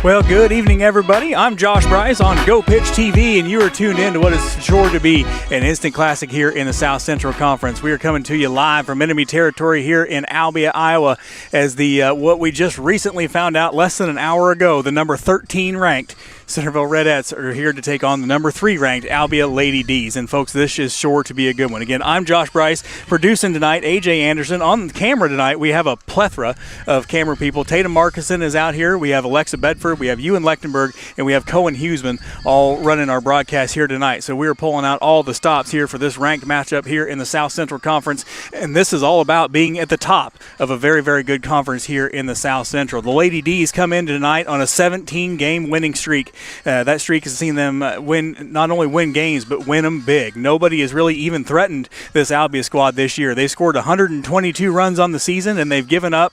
Well, good evening, everybody. I'm Josh Bryce on Go Pitch TV, and you are tuned in to what is sure to be an instant classic here in the South Central Conference. We are coming to you live from enemy territory here in Albia, Iowa, as the what we just recently found out less than an hour ago, the number 13 ranked Centerville Redettes are here to take on the number 3 ranked Albia Lady D's. And folks, this is sure to be a good one. Again, I'm Josh Bryce, producing tonight, AJ Anderson. On the camera tonight, we have a plethora of camera people. Tatum Markison is out here. We have Alexa Bedford. We have Ewan Lechtenberg, and we have Cohen Huseman all running our broadcast here tonight. So we are pulling out all the stops here for this ranked matchup here in the South Central Conference. And this is all about being at the top of a very, very good conference here in the South Central. The Lady D's come in tonight on a 17-game winning streak. That streak has seen them not only win games, but win them big. Nobody has really even threatened this Albia squad this year. They scored 122 runs on the season, and they've given up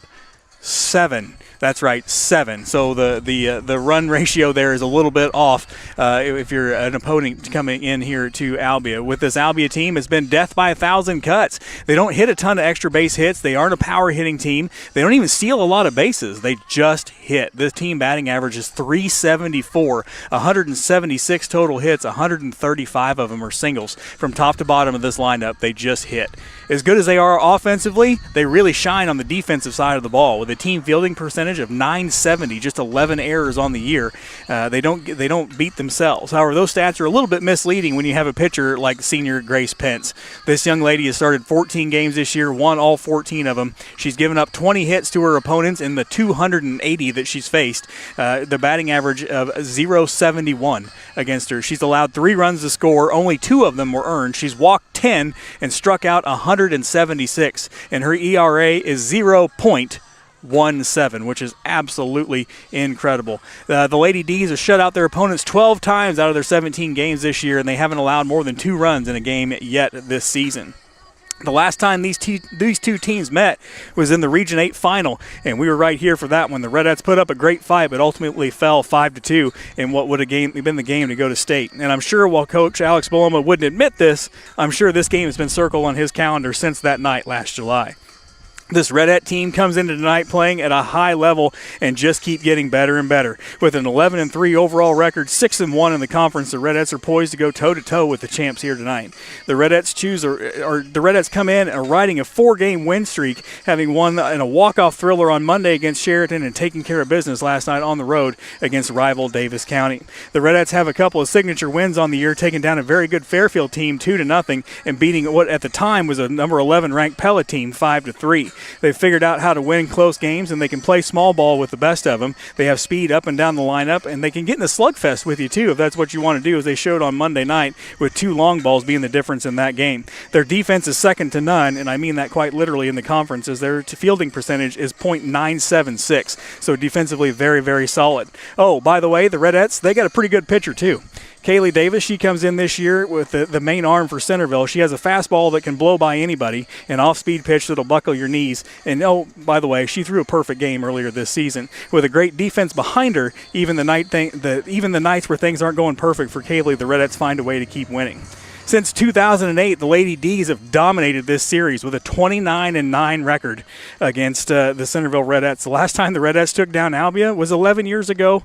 7. That's right, 7. So the run ratio there is a little bit off if you're an opponent coming in here to Albia. With this Albia team, it's been death by 1,000 cuts. They don't hit a ton of extra base hits. They aren't a power hitting team. They don't even steal a lot of bases. They just hit. This team batting average is .374, 176 total hits, 135 of them are singles. From top to bottom of this lineup, they just hit. As good as they are offensively, they really shine on the defensive side of the ball with a team fielding percentage of .970, just 11 errors on the year. They don't beat themselves. However, those stats are a little bit misleading when you have a pitcher like senior Grace Pence. This young lady has started 14 games this year, won all 14 of them. She's given up 20 hits to her opponents in the 280 that she's faced. The batting average of .071 against her. She's allowed 3 runs to score. Only 2 of them were earned. She's walked 10 and struck out 176, and her ERA is 0.17, which is absolutely incredible. The Lady D's have shut out their opponents 12 times out of their 17 games this year, and they haven't allowed more than 2 runs in a game yet this season. The last time these two teams met was in the Region 8 final, and we were right here for that one. The Redettes put up a great fight, but ultimately fell 5-2 in what would have been the game to go to state. And I'm sure while Coach Alex Boloma wouldn't admit this, I'm sure this game has been circled on his calendar since that night last July. This Redette team comes into tonight playing at a high level and just keep getting better and better. With an 11-3 overall record, 6-1 in the conference, the Redettes are poised to go toe-to-toe with the champs here tonight. The Redettes come in riding a 4-game win streak, having won in a walk-off thriller on Monday against Sheraton and taking care of business last night on the road against rival Davis County. The Redettes have a couple of signature wins on the year, taking down a very good Fairfield team 2-0 and beating what at the time was a number 11 ranked Pella team 5-3. They've figured out how to win close games, and they can play small ball with the best of them. They have speed up and down the lineup, and they can get in a slugfest with you, too, if that's what you want to do, as they showed on Monday night, with 2 long balls being the difference in that game. Their defense is second to none, and I mean that quite literally in the conference, as their fielding percentage is .976, so defensively very, very solid. Oh, by the way, the Redettes, they got a pretty good pitcher, too. Kaylee Davis, she comes in this year with the main arm for Centerville. She has a fastball that can blow by anybody, an off-speed pitch that'll buckle your knees. And, oh, by the way, she threw a perfect game earlier this season. With a great defense behind her, even the nights where things aren't going perfect for Kaylee, the Redettes find a way to keep winning. Since 2008, the Lady D's have dominated this series with a 29-9 record against the Centerville Redettes. The last time the Redettes took down Albia was 11 years ago.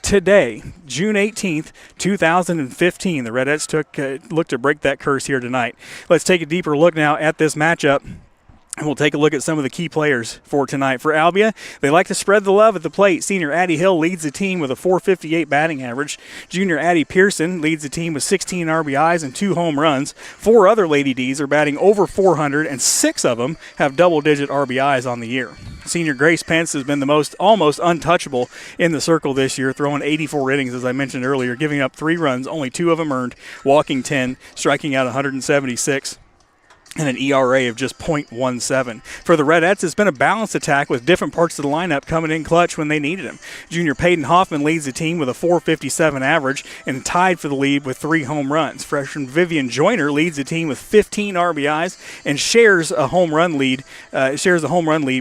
Today, June 18th, 2015, the Redettes look to break that curse here tonight. Let's take a deeper look now at this matchup. And we'll take a look at some of the key players for tonight. For Albia, they like to spread the love at the plate. Senior Addie Hill leads the team with a .458 batting average. Junior Addie Pearson leads the team with 16 RBIs and 2 home runs. 4 other Lady D's are batting over .400, and 6 of them have double-digit RBIs on the year. Senior Grace Pence has been the almost untouchable in the circle this year, throwing 84 innings, as I mentioned earlier, giving up 3 runs, only 2 of them earned, walking 10, striking out 176. And an ERA of just .17. For the Redettes, it's been a balanced attack with different parts of the lineup coming in clutch when they needed them. Junior Peyton Hoffman leads the team with a .457 average and tied for the lead with 3 home runs. Freshman Vivian Joyner leads the team with 15 RBIs and shares a home run lead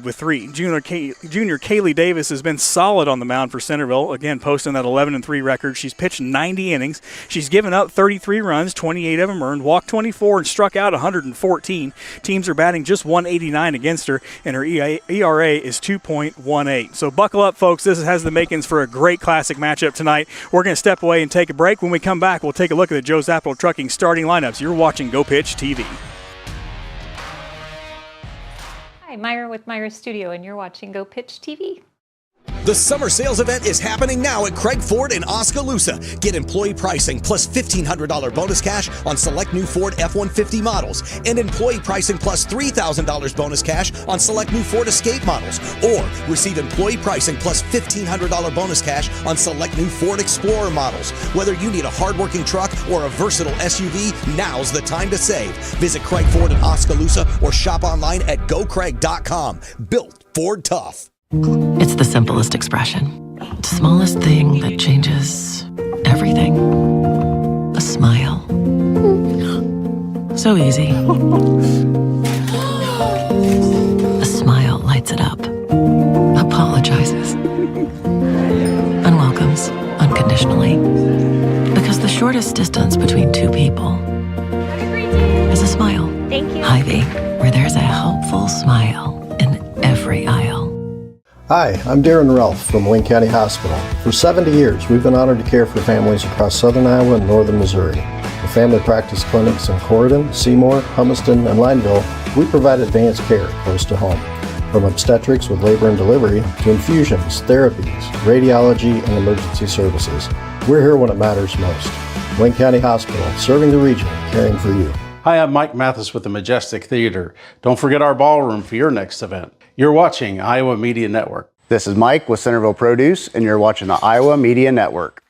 with 3. Junior Kaylee Davis has been solid on the mound for Centerville, again posting that 11-3 record. She's pitched 90 innings. She's given up 33 runs, 28 of them earned, walked 24, and struck out 114. 14. Teams are batting just 189 against her, and her ERA is 2.18. So buckle up, folks. This has the makings for a great classic matchup tonight. We're going to step away and take a break. When we come back, we'll take a look at the Joe Zapple Trucking starting lineups. You're watching Go Pitch TV. Hi, Myra with Myra Studio, and you're watching Go Pitch TV. The summer sales event is happening now at Craig Ford in Oskaloosa. Get employee pricing plus $1,500 bonus cash on select new Ford F-150 models and employee pricing plus $3,000 bonus cash on select new Ford Escape models. Or receive employee pricing plus $1,500 bonus cash on select new Ford Explorer models. Whether you need a hardworking truck or a versatile SUV, now's the time to save. Visit Craig Ford in Oskaloosa or shop online at gocraig.com. Built Ford tough. It's the simplest expression. The smallest thing that changes everything. A smile. So easy. A smile lights it up. Apologizes. And welcomes unconditionally. Because the shortest distance between two people is a smile. Thank you. Hy-Vee, where there's a helpful smile in every aisle. Hi, I'm Darren Ralph from Wayne County Hospital. For 70 years, we've been honored to care for families across southern Iowa and northern Missouri. With family practice clinics in Corydon, Seymour, Humiston, and Lineville, we provide advanced care close to home. From obstetrics with labor and delivery to infusions, therapies, radiology, and emergency services. We're here when it matters most. Wayne County Hospital, serving the region, caring for you. Hi, I'm Mike Mathis with the Majestic Theater. Don't forget our ballroom for your next event. You're watching Iowa Media Network. This is Mike with Centerville Produce, and you're watching the Iowa Media Network.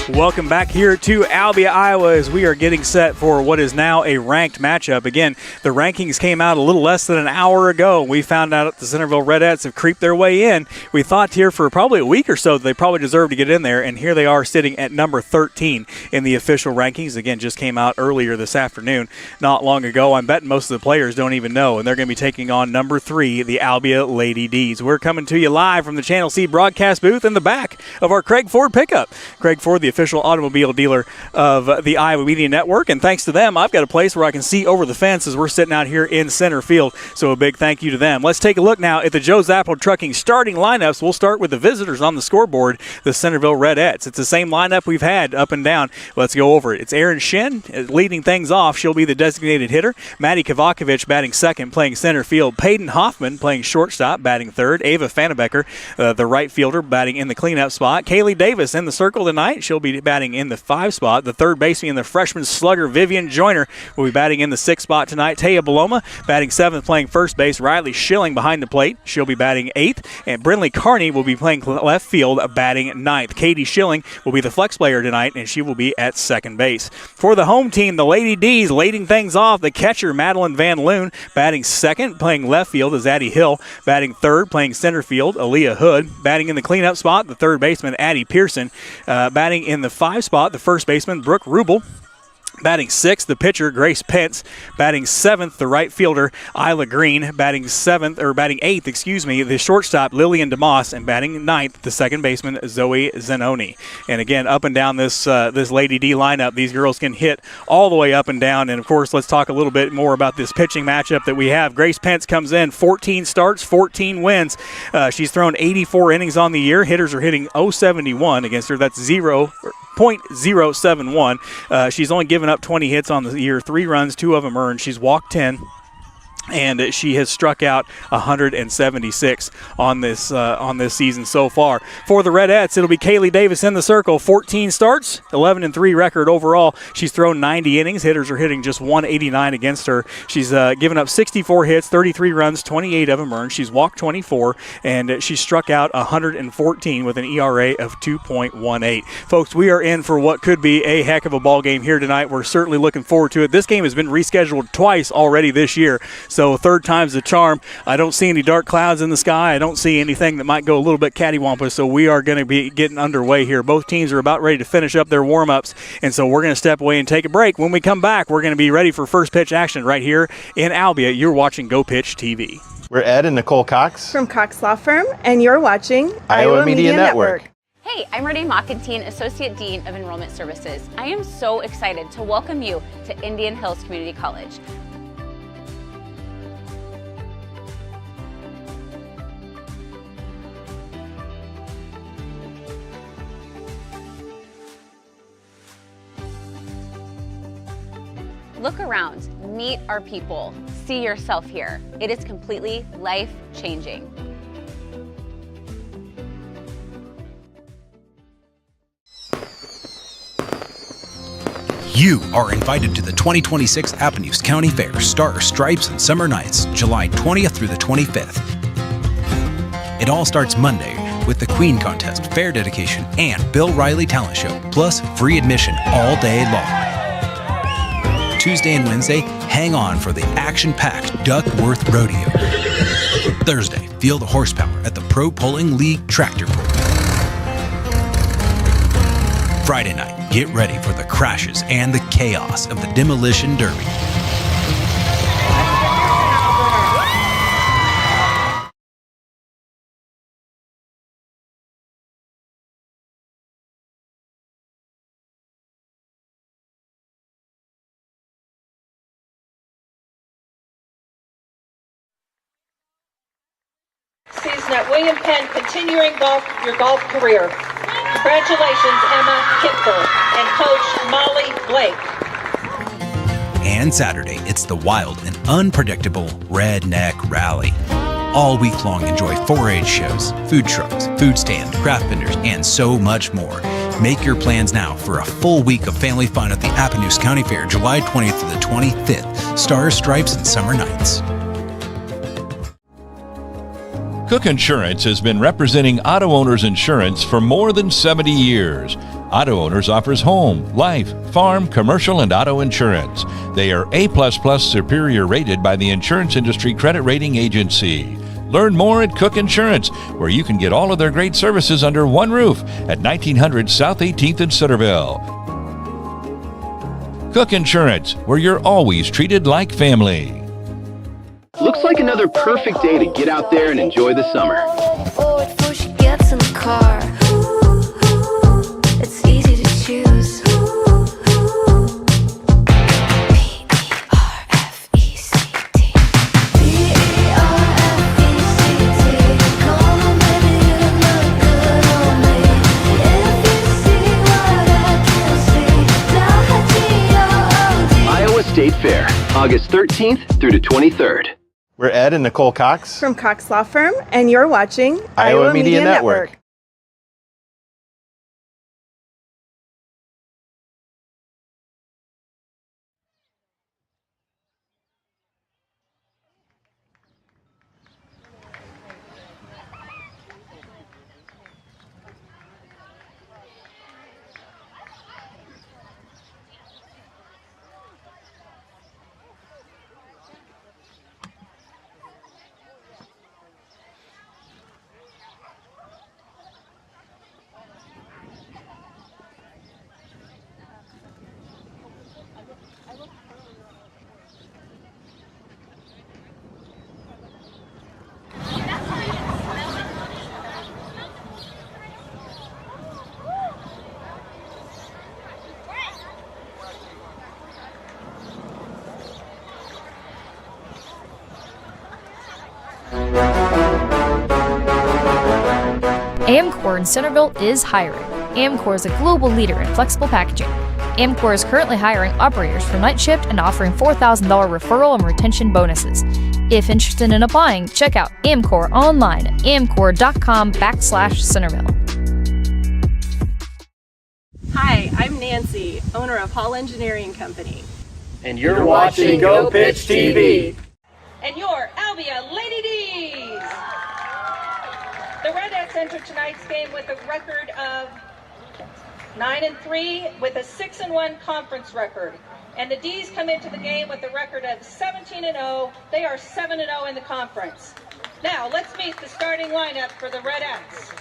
Welcome back here to Albia, Iowa, as we are getting set for what is now a ranked matchup. Again, the rankings came out a little less than an hour ago. We found out the Centerville Redettes have creeped their way in. We thought here for probably a week or so that they probably deserved to get in there, and here they are sitting at number 13 in the official rankings. Again, just came out earlier this afternoon, not long ago. I'm betting most of the players don't even know, and they're going to be taking on number 3, the Albia Lady D's. We're coming to you live from the Channel C broadcast booth in the back of our Craig Ford pickup. Craig Ford, the official automobile dealer of the Iowa Media Network, and thanks to them, I've got a place where I can see over the fence as we're sitting out here in center field, so a big thank you to them. Let's take a look now at the Joe Zapple Trucking starting lineups. We'll start with the visitors on the scoreboard, the Centerville Redettes. It's the same lineup we've had up and down. Let's go over it. It's Erin Shin leading things off. She'll be the designated hitter. Maddie Kovakovich batting second, playing center field. Peyton Hoffman playing shortstop, batting third. Ava Fannebecker, the right fielder, batting in the cleanup spot. Kaylee Davis in the circle tonight. She'll be batting in the 5 spot. The third baseman, the freshman slugger Vivian Joyner, will be batting in the 6th spot tonight. Taya Baloma batting 7th, playing first base. Riley Schilling behind the plate. She'll be batting 8th. And Brinley Carney will be playing left field, batting 9th. Katie Schilling will be the flex player tonight, and she will be at second base. For the home team, the Lady D's leading things off. The catcher, Madeline Van Loon, batting second, playing left field is Addie Hill. Batting third, playing center field, Aaliyah Hood. Batting in the cleanup spot, the third baseman, Addie Pearson. Batting in the 5 spot, the first baseman, Brooke Rubel. Batting 6th, the pitcher, Grace Pence. Batting 7th, the right fielder, Isla Green. Batting 8th, the shortstop, Lillian DeMoss. And batting 9th, the second baseman, Zoe Zanoni. And again, up and down this Lady D lineup, these girls can hit all the way up and down. And of course, let's talk a little bit more about this pitching matchup that we have. Grace Pence comes in, 14 starts, 14 wins. She's thrown 84 innings on the year. Hitters are hitting .071 against her. That's 0.071. She's only given up 20 hits on the year, 3 runs, 2 of them earned. She's walked 10. And she has struck out 176 on this season so far. For the Redettes, it'll be Kaylee Davis in the circle. 14 starts, 11-3 record overall. She's thrown 90 innings. Hitters are hitting just 189 against her. She's given up 64 hits, 33 runs, 28 of them earned. She's walked 24, and she struck out 114 with an ERA of 2.18. Folks, we are in for what could be a heck of a ball game here tonight. We're certainly looking forward to it. This game has been rescheduled twice already this year. So third time's the charm. I don't see any dark clouds in the sky. I don't see anything that might go a little bit cattywampus, so we are going to be getting underway here. Both teams are about ready to finish up their warm-ups, and so we're going to step away and take a break. When we come back, we're going to be ready for first pitch action right here in Albia. You're watching Go Pitch TV. We're Ed and Nicole Cox from Cox Law Firm, and you're watching Iowa Media Network. Hey, I'm Renee Mockentine, Associate Dean of Enrollment Services. I am so excited to welcome you to Indian Hills Community College. Look around, meet our people, see yourself here. It is completely life-changing. You are invited to the 2026 Appalachia County Fair Stars, Stripes, and Summer Nights, July 20th through the 25th. It all starts Monday with the Queen Contest, Fair Dedication, and Bill Riley Talent Show, plus free admission all day long. Tuesday and Wednesday, hang on for the action-packed Duckworth Rodeo. Thursday, feel the horsepower at the Pro Pulling League Tractor Pull. Friday night, get ready for the crashes and the chaos of the Demolition Derby. Season at William Penn, continuing your golf career. Congratulations, Emma Kipfer and Coach Molly Blake. And Saturday, it's the wild and unpredictable Redneck Rally. All week long, enjoy 4-H shows, food trucks, food stands, craft vendors, and so much more. Make your plans now for a full week of family fun at the Appalachia County Fair, July 20th to the 25th. Stars, Stripes, and Summer Nights. Cook Insurance has been representing auto owners insurance for more than 70 years. Auto Owners offers home, life, farm, commercial, and auto insurance. They are A++ superior rated by the Insurance Industry Credit Rating Agency. Learn more at Cook Insurance, where you can get all of their great services under one roof at 1900 South 18th in Centerville. Cook Insurance, where you're always treated like family. Looks like another perfect day to get out there and enjoy the summer. Before she gets in the car, it's easy to choose. P-E-R-F-E-C-T. P-E-R-F-E-C-T. Come on, baby, you look good on me. If you see what I can see, Iowa State Fair, August 13th through the 23rd. We're Ed and Nicole Cox from Cox Law Firm, and you're watching Iowa Media Network. Amcor in Centerville is hiring. Amcor is a global leader in flexible packaging. Amcor is currently hiring operators for night shift and offering $4,000 referral and retention bonuses. If interested in applying, check out Amcor online at amcor.com/Centerville. Hi, I'm Nancy, owner of Hall Engineering Company. And you're watching Go Pitch TV. And your Albia Lady D's. The Redettes entered tonight's game with a record of 9-3 with a 6-1 conference record. And the D's come into the game with a record of 17-0. They are 7-0 in the conference. Now, let's meet the starting lineup for the Redettes.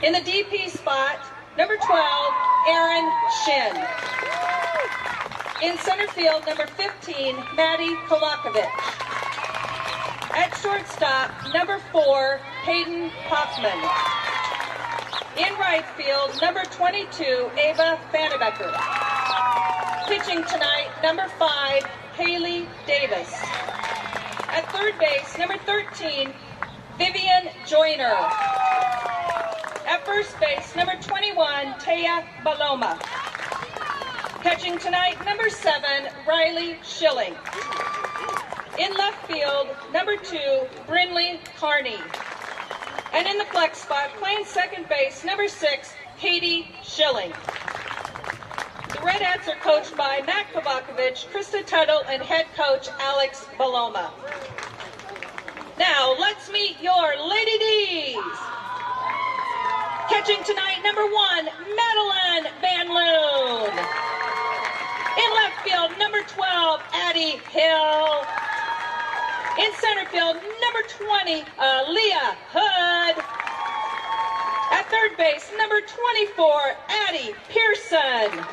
In the DP spot, number 12, Aaron Shin. In center field, number 15, Maddie Kolakovic. At shortstop, number 4, Hayden Hoffman. In right field, number 22, Ava Vannebecker. Pitching tonight, number 5, Haley Davis. At third base, number 13, Vivian Joyner. At first base, number 21, Taya Baloma. Catching tonight, number 7, Riley Schilling. In left field, number 2, Brinley Carney. And in the flex spot, playing second base, number 6, Katie Schilling. The Redettes are coached by Matt Kovakovich, Krista Tuttle, and head coach Alex Baloma. Now, let's meet your Lady D's. Catching tonight, number 1, Madeline Van Loon. In left field, number 12, Addie Hill. In center field, number 20, Leah Hood. At third base, number 24, Addie Pearson.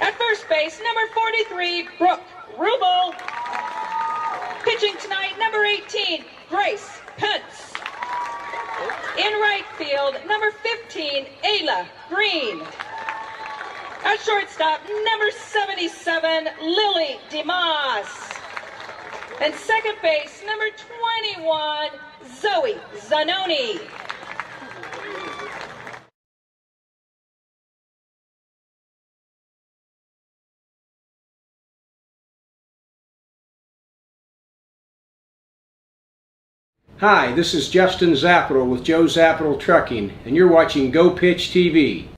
At first base, number 43, Brooke Rubel. Pitching tonight, number 18, Grace Pence. In right field, number 15, Ayla Green. At shortstop, number 77, Lily DeMoss. And second base, number 21, Zoe Zanoni. Hi, this is Justin Zappital with Joe Zappital Trucking, and you're watching Go Pitch TV.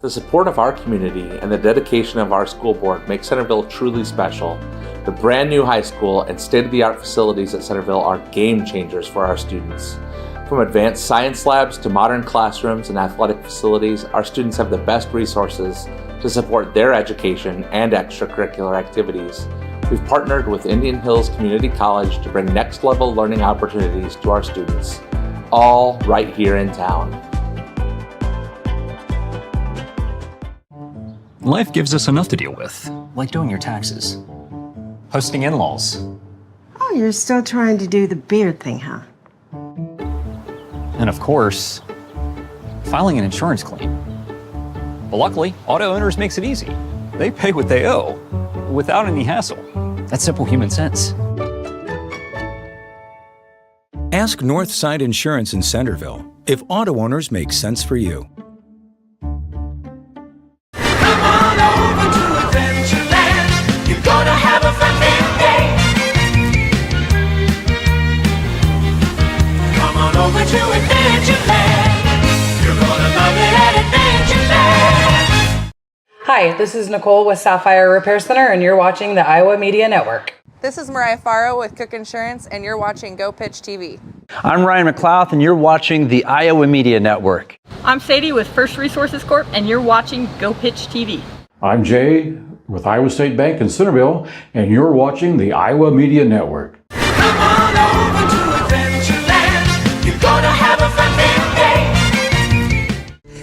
The support of our community and the dedication of our school board make Centerville truly special. The brand new high school and state-of-the-art facilities at Centerville are game changers for our students. From advanced science labs to modern classrooms and athletic facilities, our students have the best resources to support their education and extracurricular activities. We've partnered with Indian Hills Community College to bring next-level learning opportunities to our students, all right here in town. Life gives us enough to deal with, like doing your taxes, hosting in-laws, Oh, you're still trying to do the beard thing, huh? and of course, filing an insurance claim. But luckily, Auto Owners makes it easy. They pay what they owe, without any hassle. That's simple human sense. Ask Northside Insurance in Centerville if Auto Owners make sense for you. You're gonna have a fun day. Come on over to Adventureland. You're gonna love it at Adventureland. Hi, this is Nicole with Sapphire Repair Center, and you're watching the Iowa Media Network. This is Mariah Faro with Cook Insurance, and you're watching Go Pitch TV. I'm Ryan McLeod, and you're watching the Iowa Media Network. I'm Sadie with First Resources Corp, and you're watching Go Pitch TV. I'm Jay with Iowa State Bank in Centerville, and you're watching the Iowa Media Network. Come on over to Adventureland. You're gonna have a fun day.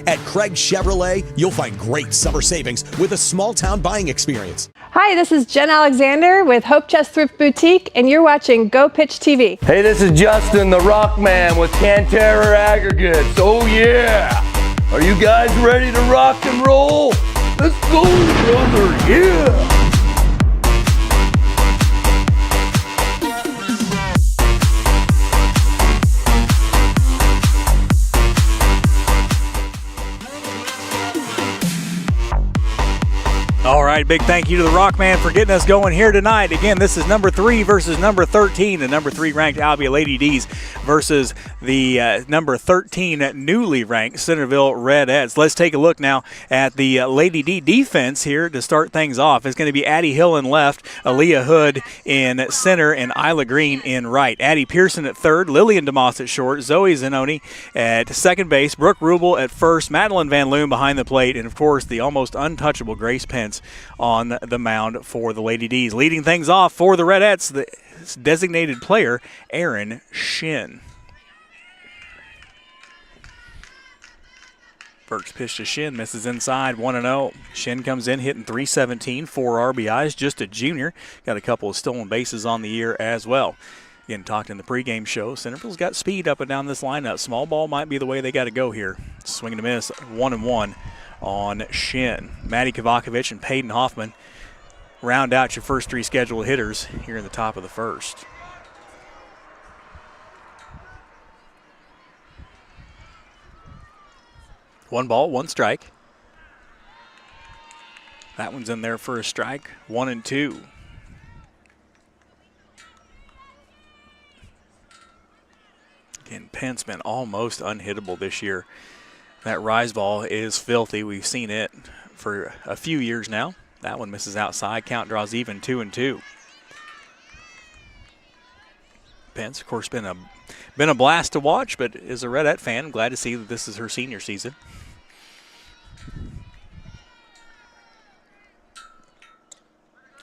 At Craig Chevrolet, you'll find great summer savings with a small town buying experience. Hi, this is Jen Alexander with Hope Chest Thrift Boutique, and you're watching Go Pitch TV. Hey, this is Justin, the Rock Man with Canterra Aggregates. Oh yeah! Are you guys ready to rock and roll? Let's go, brother, yeah! All right, big thank you to the Rockman for getting us going here tonight. Again, this is number 3 versus number 13. The number 3 ranked Albia Lady D's versus the number 13 newly ranked Centerville Redettes. Let's take a look now at the Lady D defense here to start things off. It's going to be Addie Hill in left, Aaliyah Hood in center, and Isla Green in right. Addie Pearson at third, Lillian DeMoss at short, Zoe Zanoni at second base, Brooke Rubel at first, Madeline Van Loon behind the plate, and of course the almost untouchable Grace Pence on the mound for the Lady D's. Leading things off for the Redettes, the designated player, Aaron Shin. First pitch to Shin, misses inside, 1-0. Shin comes in hitting .317, 4 RBIs, just a junior. Got a couple of stolen bases on the year as well. Again, talked in the pregame show, Centerville's got speed up and down this lineup. Small ball might be the way they got to go here. Swing and a miss, 1-1 on Shin. Maddie Kovakovic and Peyton Hoffman round out your first three scheduled hitters here in the top of the first. One ball, one strike. That one's in there for a strike, 1-2. Again, Penn's been almost unhittable this year. That rise ball is filthy. We've seen it for a few years now. That one misses outside. Count draws even, 2-2. Penn's, of course, been a blast to watch, but as a Redette fan, I'm glad to see that this is her senior season.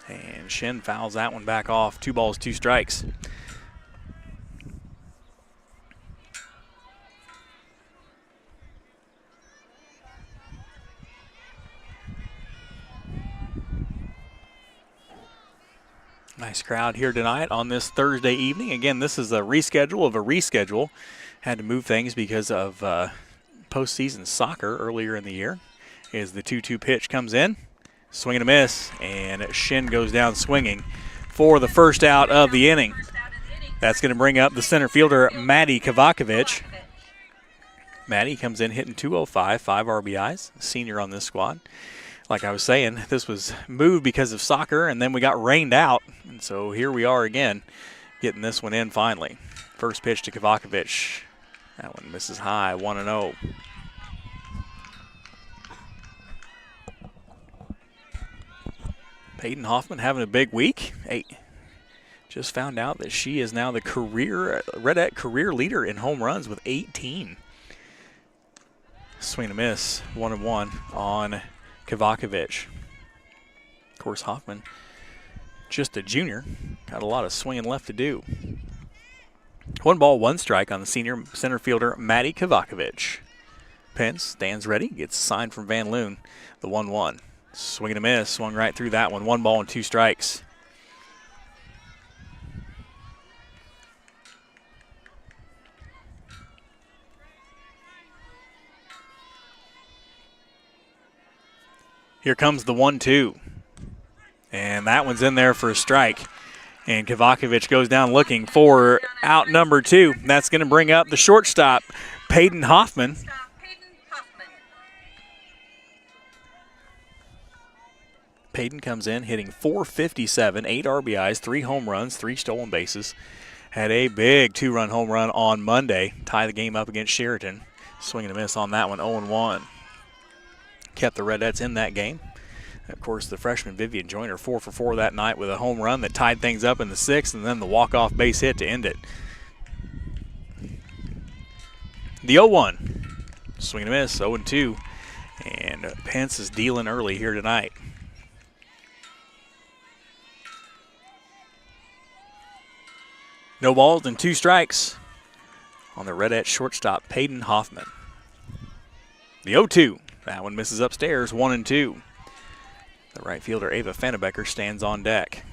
And Shin fouls that one back off. 2 balls, 2 strikes. Nice crowd here tonight on this Thursday evening. Again, this is a reschedule of a reschedule. Had to move things because of postseason soccer earlier in the year. As the 2-2 pitch comes in. Swing and a miss, and Shin goes down swinging for the first out of the inning. That's going to bring up the center fielder, Maddie Kovakovic. Maddie comes in hitting .205, 5 RBIs, senior on this squad. Like I was saying, this was moved because of soccer, and then we got rained out. And so here we are again, getting this one in finally. First pitch to Kovakovic. That one misses high, 1-0. Peyton Hoffman having a big week. Hey, just found out that she is now the Redette career leader in home runs with 18. Swing and a miss, 1-1 on Kovakovic. Of course, Hoffman, just a junior, got a lot of swinging left to do. 1 ball, 1 strike on the senior center fielder, Maddie Kovakovic. Pence stands ready, gets a sign from Van Loon, the 1-1. Swing and a miss, swung right through that one. 1 ball and 2 strikes. Here comes the 1-2. And that one's in there for a strike. And Kovakovic goes down looking for out number 2. That's going to bring up the shortstop, Peyton Hoffman. Peyton comes in hitting .457, 8 RBIs, 3 home runs, 3 stolen bases. Had a big 2-run home run on Monday. Tie the game up against Sheraton. Swing and a miss on that one, 0-1. Kept the Redettes in that game. Of course, the freshman Vivian Joyner 4 for 4 that night with a home run that tied things up in the 6th, and then the walk-off base hit to end it. The 0-1. Swing and a miss, 0-2. And Pence is dealing early here tonight. No balls and 2 strikes on the Redette shortstop, Peyton Hoffman. The 0-2. That one misses upstairs, 1-2. The right fielder, Ava Fannebecker, stands on deck.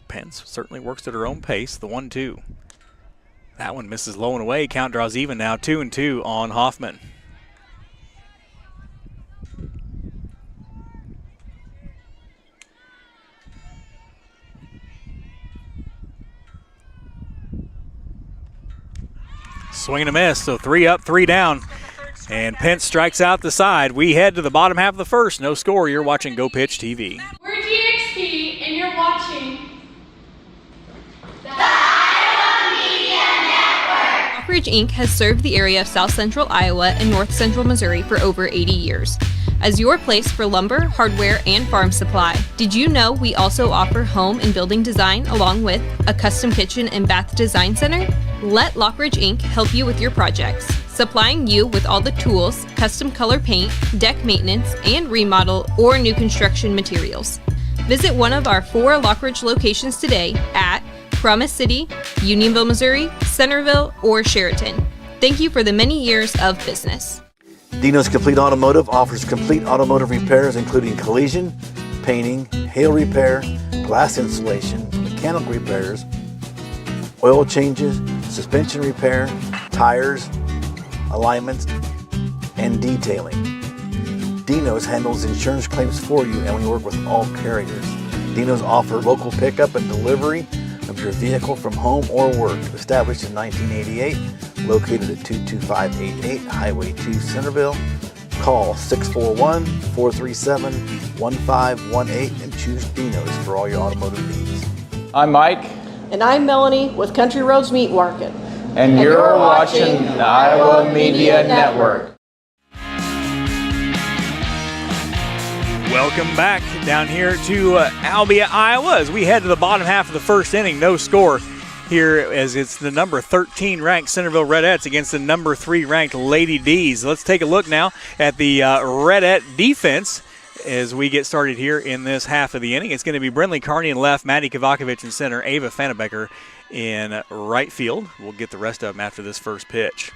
Pence certainly works at her own pace, the 1-2. That one misses low and away. Count draws even now, 2-2 on Hoffman. Swing and a miss, so 3 up, 3 down. And Pence strikes out the side. We head to the bottom half of the first. No score. You're watching Go Pitch TV. We're GXP, and you're watching Lockridge Inc. has served the area of South Central Iowa and North Central Missouri for over 80 years. As your place for lumber, hardware, and farm supply, did you know we also offer home and building design along with a custom kitchen and bath design center? Let Lockridge Inc. help you with your projects, supplying you with all the tools, custom color paint, deck maintenance, and remodel or new construction materials. Visit one of our 4 Lockridge locations today at Promise City, Unionville, Missouri, Centerville, or Sheraton. Thank you for the many years of business. Dino's Complete Automotive offers complete automotive repairs including collision, painting, hail repair, glass installation, mechanical repairs, oil changes, suspension repair, tires, alignments, and detailing. Dino's handles insurance claims for you, and we work with all carriers. Dino's offer local pickup and delivery of your vehicle from home or work. Established in 1988, located at 22588 Highway 2, Centerville. Call 641-437-1518 and choose Dino's for all your automotive needs. I'm Mike, And I'm Melanie with Country Roads Meat Market. and you're watching the Iowa Media Network. Welcome back down here to Albia, Iowa, as we head to the bottom half of the first inning. No score here as it's the number 13 ranked Centerville Redettes against the number 3 ranked Lady D's. Let's take a look now at the Redette defense as we get started here in this half of the inning. It's going to be Brinley Carney in left, Maddie Kovakovic in center, Ava Fannebecker in right field. We'll get the rest of them after this first pitch.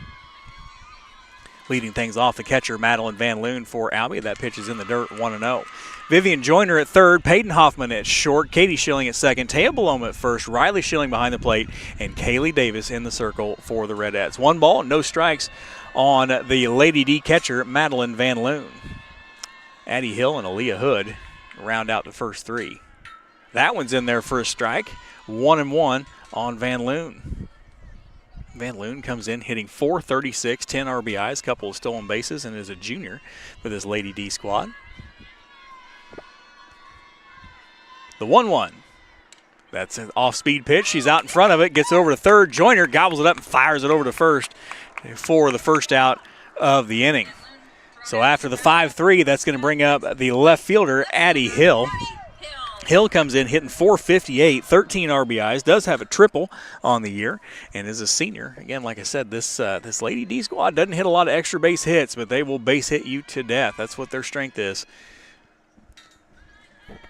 Leading things off, the catcher, Madeline Van Loon for Albia. That pitch is in the dirt, 1-0. Vivian Joyner at third, Peyton Hoffman at short, Katie Schilling at second, Taya Baloma at first, Riley Schilling behind the plate, and Kaylee Davis in the circle for the Redettes. 1 ball, no strikes on the Lady D catcher, Madeline Van Loon. Addie Hill and Aaliyah Hood round out the first 3. That one's in there for a strike, 1-1 on Van Loon. Van Loon comes in hitting .436, 10 RBIs, couple of stolen bases, and is a junior with his Lady D squad. The 1-1. That's an off-speed pitch. She's out in front of it, gets over to third. Joyner gobbles it up and fires it over to first for the first out of the inning. So after the 5-3, that's going to bring up the left fielder, Addie Hill. Hill comes in hitting .458, 13 RBIs, does have a triple on the year, and is a senior. Again, like I said, this Lady D squad doesn't hit a lot of extra base hits, but they will base hit you to death. That's what their strength is.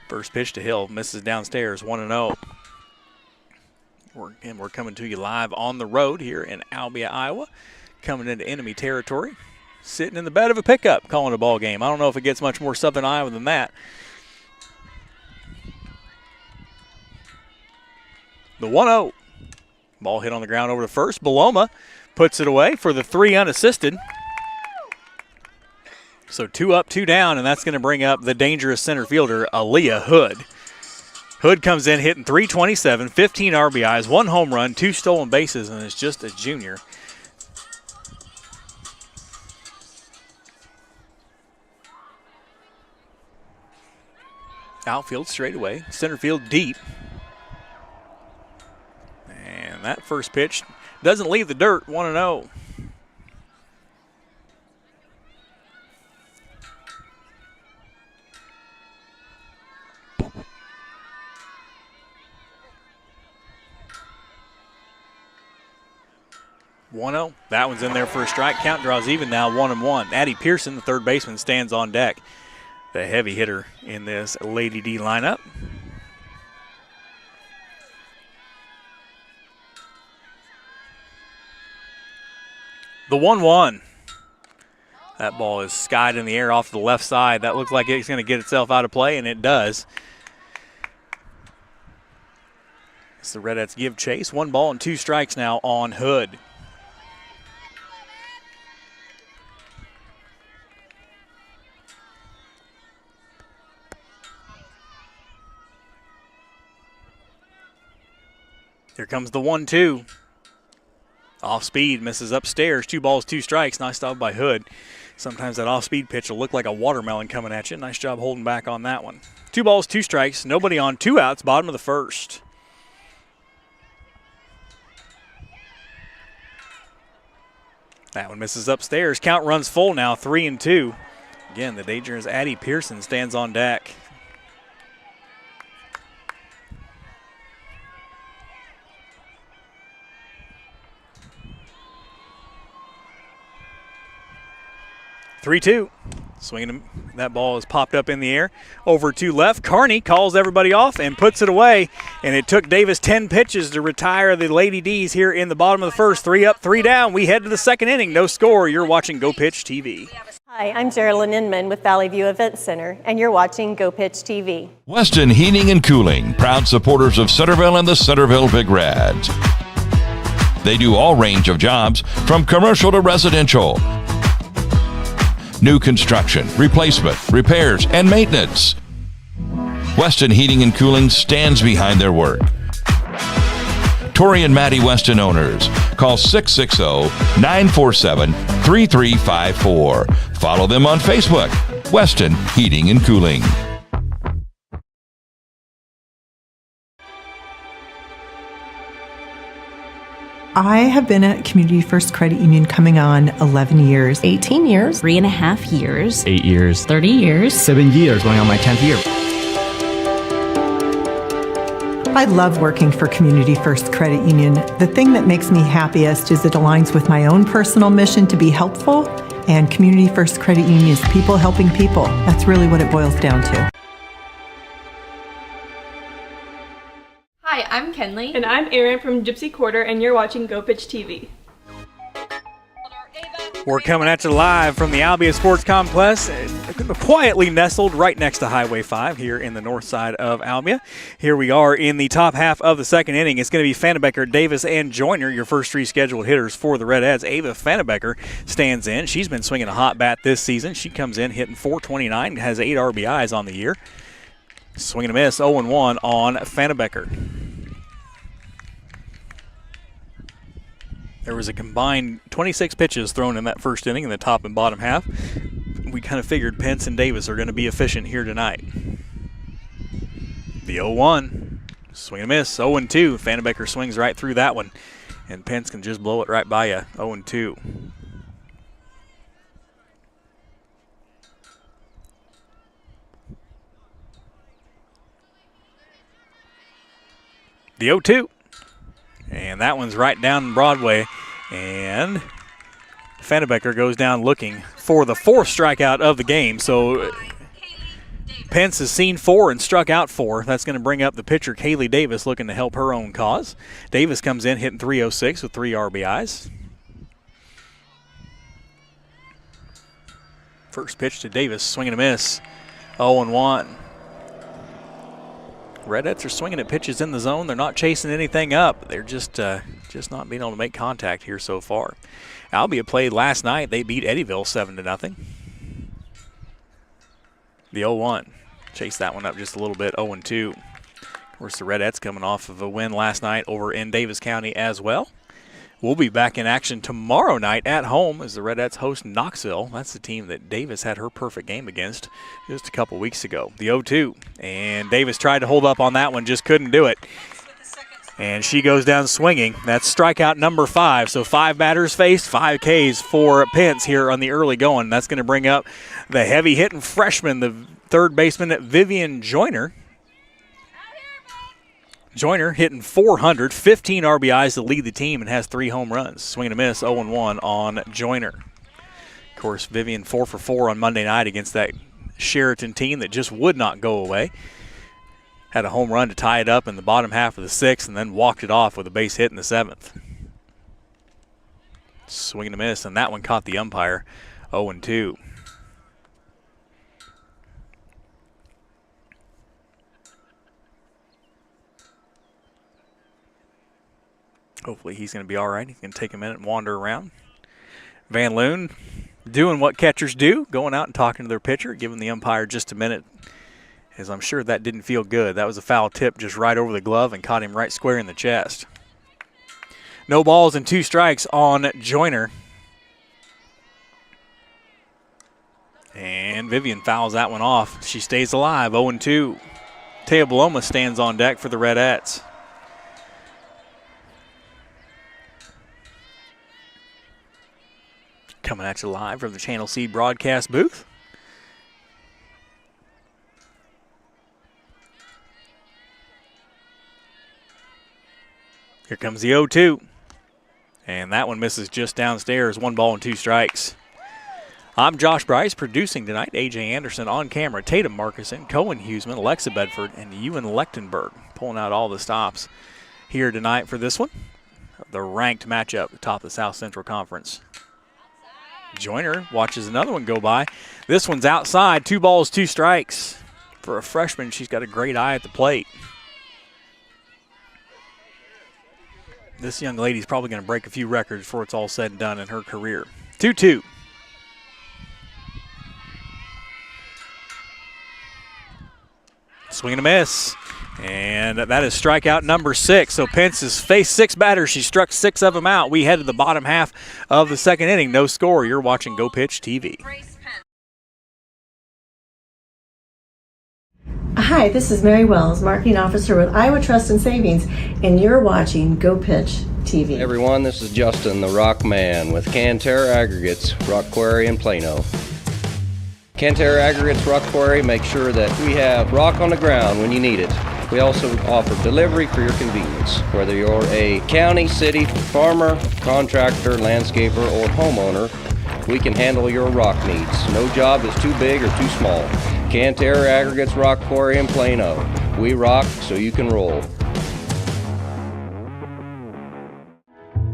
First pitch to Hill, misses downstairs, 1-0. We're coming to you live on the road here in Albia, Iowa, coming into enemy territory. Sitting in the bed of a pickup, calling a ball game. I don't know if it gets much more Southern Iowa than that. The 1-0. Ball hit on the ground over to first. Baloma puts it away for the 3 unassisted. So 2 up, 2 down, and that's going to bring up the dangerous center fielder, Aaliyah Hood. Hood comes in hitting .327, 15 RBIs, 1 home run, 2 stolen bases, and is just a junior. Outfield straight away, center field deep. And that first pitch doesn't leave the dirt, 1-0. That one's in there for a strike. Count draws even now, 1-1. Addie Pearson, the third baseman, stands on deck. The heavy hitter in this Lady D lineup. The 1-1. That ball is skied in the air off the left side. That looks like it's going to get itself out of play, and it does. It's the Redettes give chase. 1 ball and 2 strikes now on Hood. Here comes the 1-2. Off speed, misses upstairs. 2 balls, 2 strikes. Nice job by Hood. Sometimes that off speed pitch will look like a watermelon coming at you. Nice job holding back on that one. 2 balls, 2 strikes. Nobody on, 2 outs, bottom of the first. That one misses upstairs. Count runs full now, 3-2. Again, the dangerous Addie Pearson stands on deck. Swinging, that ball is popped up in the air. Over to left. Carney calls everybody off and puts it away. And it took Davis 10 pitches to retire the Lady D's here in the bottom of the first. 3 up, 3 down. We head to the second inning. No score. You're watching Go Pitch TV. Hi, I'm Geraldine Inman with Valley View Event Center, and you're watching Go Pitch TV. Weston Heating and Cooling, proud supporters of Centerville and the Centerville Big Reds. They do all range of jobs, from commercial to residential. New construction, replacement, repairs, and maintenance. Weston Heating and Cooling stands behind their work. Tori and Maddie Weston owners. Call 660-947-3354. Follow them on Facebook. Weston Heating and Cooling. I have been at Community First Credit Union coming on 11 years. 18 years. 3.5 years. 8 years. 30 years. 7 years, going on my 10th year. I love working for Community First Credit Union. The thing that makes me happiest is it aligns with my own personal mission to be helpful, and Community First Credit Union is people helping people. That's really what it boils down to. Hi, I'm Kenley. And I'm Erin from Gypsy Quarter, and you're watching Go Pitch TV. We're coming at you live from the Albia Sports Complex, quietly nestled right next to Highway 5 here in the north side of Albia. Here we are in the top half of the second inning. It's going to be Fannebecker, Davis, and Joyner, your first 3 scheduled hitters for the Red Eds. Ava Fannebecker stands in. She's been swinging a hot bat this season. She comes in hitting .429, has 8 RBIs on the year. Swing and a miss, 0-1 on Fannebecker. There was a combined 26 pitches thrown in that first inning in the top and bottom half. We kind of figured Pence and Davis are going to be efficient here tonight. The 0-1. Swing and a miss. 0-2. Fannebecker swings right through that one. And Pence can just blow it right by you. 0-2. The 0-2. And that one's right down Broadway. And Fannebecker goes down looking for the 4th strikeout of the game. So Pence has seen 4 and struck out 4. That's going to bring up the pitcher, Kaylee Davis, looking to help her own cause. Davis comes in hitting .306 with 3 RBIs. First pitch to Davis, swing and a miss. 0-1. Redettes are swinging at pitches in the zone. They're not chasing anything up. They're just not being able to make contact here so far. Albia played last night. They beat Eddyville 7-0. The 0-1. Chase that one up just a little bit. 0-2. Of course, the Redettes coming off of a win last night over in Davis County as well. We'll be back in action tomorrow night at home as the Redettes host Knoxville. That's the team that Davis had her perfect game against just a couple weeks ago. The 0-2. And Davis tried to hold up on that one, just couldn't do it. And she goes down swinging. That's strikeout number 5. So 5 batters faced, 5 Ks for Pence here on the early going. That's going to bring up the heavy-hitting freshman, the third baseman, Vivian Joyner. Joyner hitting .400, 15 RBIs to lead the team and has 3 home runs. Swing and a miss, 0-1 on Joyner. Of course, Vivian 4 for 4 on Monday night against that Sheraton team that just would not go away. Had a home run to tie it up in the bottom half of the 6th and then walked it off with a base hit in the 7th. Swing and a miss, and that one caught the umpire, 0-2. Hopefully he's going to be all right. He can take a minute and wander around. Van Loon doing what catchers do, going out and talking to their pitcher, giving the umpire just a minute, as I'm sure that didn't feel good. That was a foul tip just right over the glove and caught him right square in the chest. No balls and 2 strikes on Joyner. And Vivian fouls that one off. She stays alive, 0-2. Taya Baloma stands on deck for the Redettes. Coming at you live from the Channel Seed broadcast booth. Here comes the 0-2. And that one misses just downstairs. 1 ball and 2 strikes. I'm Josh Bryce, producing tonight. A.J. Anderson on camera, Tatum Markison, Cohen Huseman, Alexa Bedford, and Ewan Lechtenberg pulling out all the stops here tonight for this one. The ranked matchup atop the South Central Conference. Joyner watches another one go by. This one's outside. 2 balls, 2 strikes. For a freshman, she's got a great eye at the plate. This young lady's probably going to break a few records before it's all said and done in her career. 2-2. Swing and a miss. And that is strikeout number 6. So Pence has faced 6 batters. She struck 6 of them out. We head to the bottom half of the second inning. No score. You're watching Go Pitch TV. Hi, this is Mary Wells, Marketing Officer with Iowa Trust and Savings, and you're watching Go Pitch TV. Hey everyone, this is Justin, the Rock Man with Canterra Aggregates, Rock Quarry in Plano. Canterra Aggregates Rock Quarry makes sure that we have rock on the ground when you need it. We also offer delivery for your convenience. Whether you're a county, city, farmer, contractor, landscaper, or homeowner, we can handle your rock needs. No job is too big or too small. Canterra Aggregates Rock Quarry in Plano. We rock so you can roll.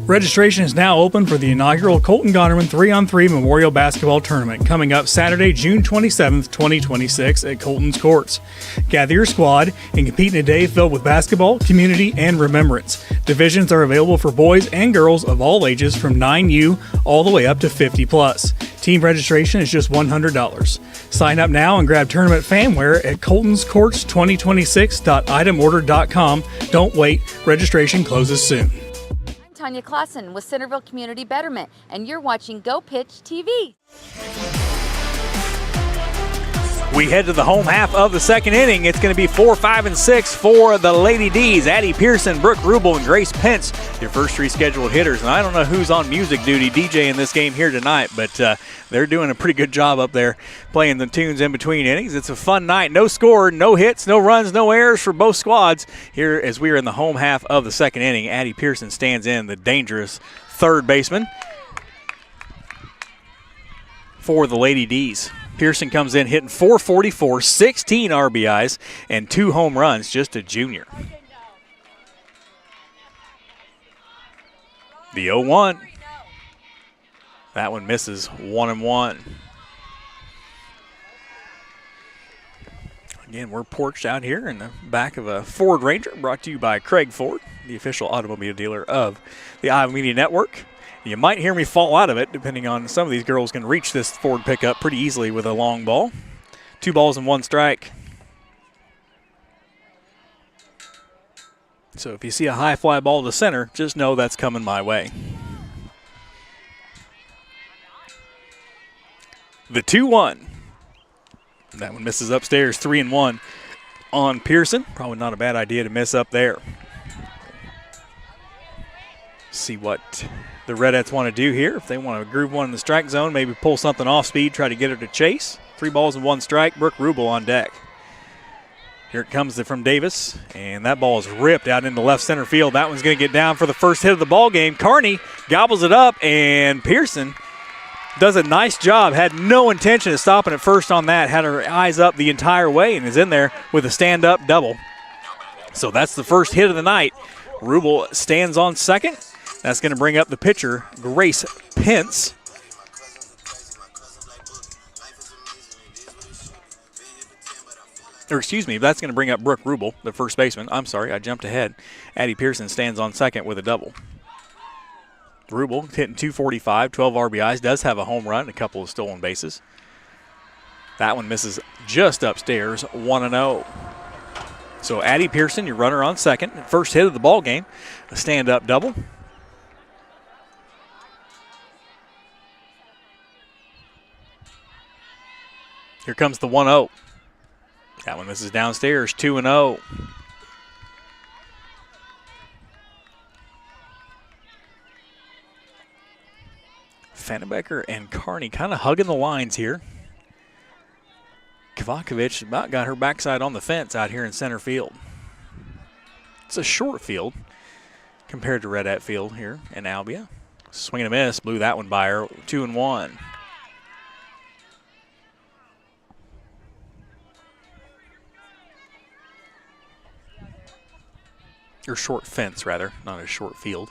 Registration is now open for the inaugural Colton Gonerman 3-on-3 Memorial Basketball Tournament coming up Saturday, June 27th, 2026 at Colton's Courts. Gather your squad and compete in a day filled with basketball, community, and remembrance. Divisions are available for boys and girls of all ages from 9U all the way up to 50 plus. Team registration is just $100. Sign up now and grab tournament fanware at coltonscourts2026.itemorder.com. Don't wait, registration closes soon. Tanya Clausen with Centerville Community Betterment, and you're watching Go Pitch TV. We head to the home half of the second inning. It's going to be 4, 5, and 6 for the Lady D's. Addie Pearson, Brooke Rubel, and Grace Pence, your first 3 scheduled hitters. And I don't know who's on music duty DJ in this game here tonight, but they're doing a pretty good job up there playing the tunes in between innings. It's a fun night. No score, no hits, no runs, no errors for both squads here as we are in the home half of the second inning. Addie Pearson stands in, the dangerous third baseman for the Lady D's. Pearson comes in hitting .444, 16 RBIs, and 2 home runs, just a junior. The 0-1. That one misses 1-1. Again, we're porched out here in the back of a Ford Ranger, brought to you by Craig Ford, the official automobile dealer of the Iowa Media Network. You might hear me fall out of it, depending on some of these girls can reach this Ford pickup pretty easily with a long ball. 2 balls and 1 strike. So if you see a high fly ball to center, just know that's coming my way. The 2-1. That one misses upstairs, 3-1 on Pearson. Probably not a bad idea to miss up there. See what the Redettes want to do here. If they want to groove one in the strike zone, maybe pull something off speed, try to get her to chase. 3 balls and 1 strike. Brooke Rubel on deck. Here it comes from Davis, and that ball is ripped out into left center field. That one's going to get down for the first hit of the ball game. Carney gobbles it up, and Pearson does a nice job. Had no intention of stopping at first on that. Had her eyes up the entire way and is in there with a stand-up double. So that's the first hit of the night. Rubel stands on second. That's going to bring up the pitcher, Grace Pence. Or excuse me, that's going to bring up Brooke Rubel, the first baseman. I'm sorry, I jumped ahead. Addie Pearson stands on second with a double. Rubel hitting .245, 12 RBIs, does have a home run, a couple of stolen bases. That one misses just upstairs, 1-0. So Addie Pearson, your runner on second, first hit of the ball game, a stand-up double. Here comes the 1-0. That one misses downstairs, 2-0. Fannebecker and Carney kind of hugging the lines here. Kovacevic about got her backside on the fence out here in center field. It's a short field compared to Redette Field here in Albia. Swing and a miss, blew that one by her, 2-1. Or short fence, rather, not a short field.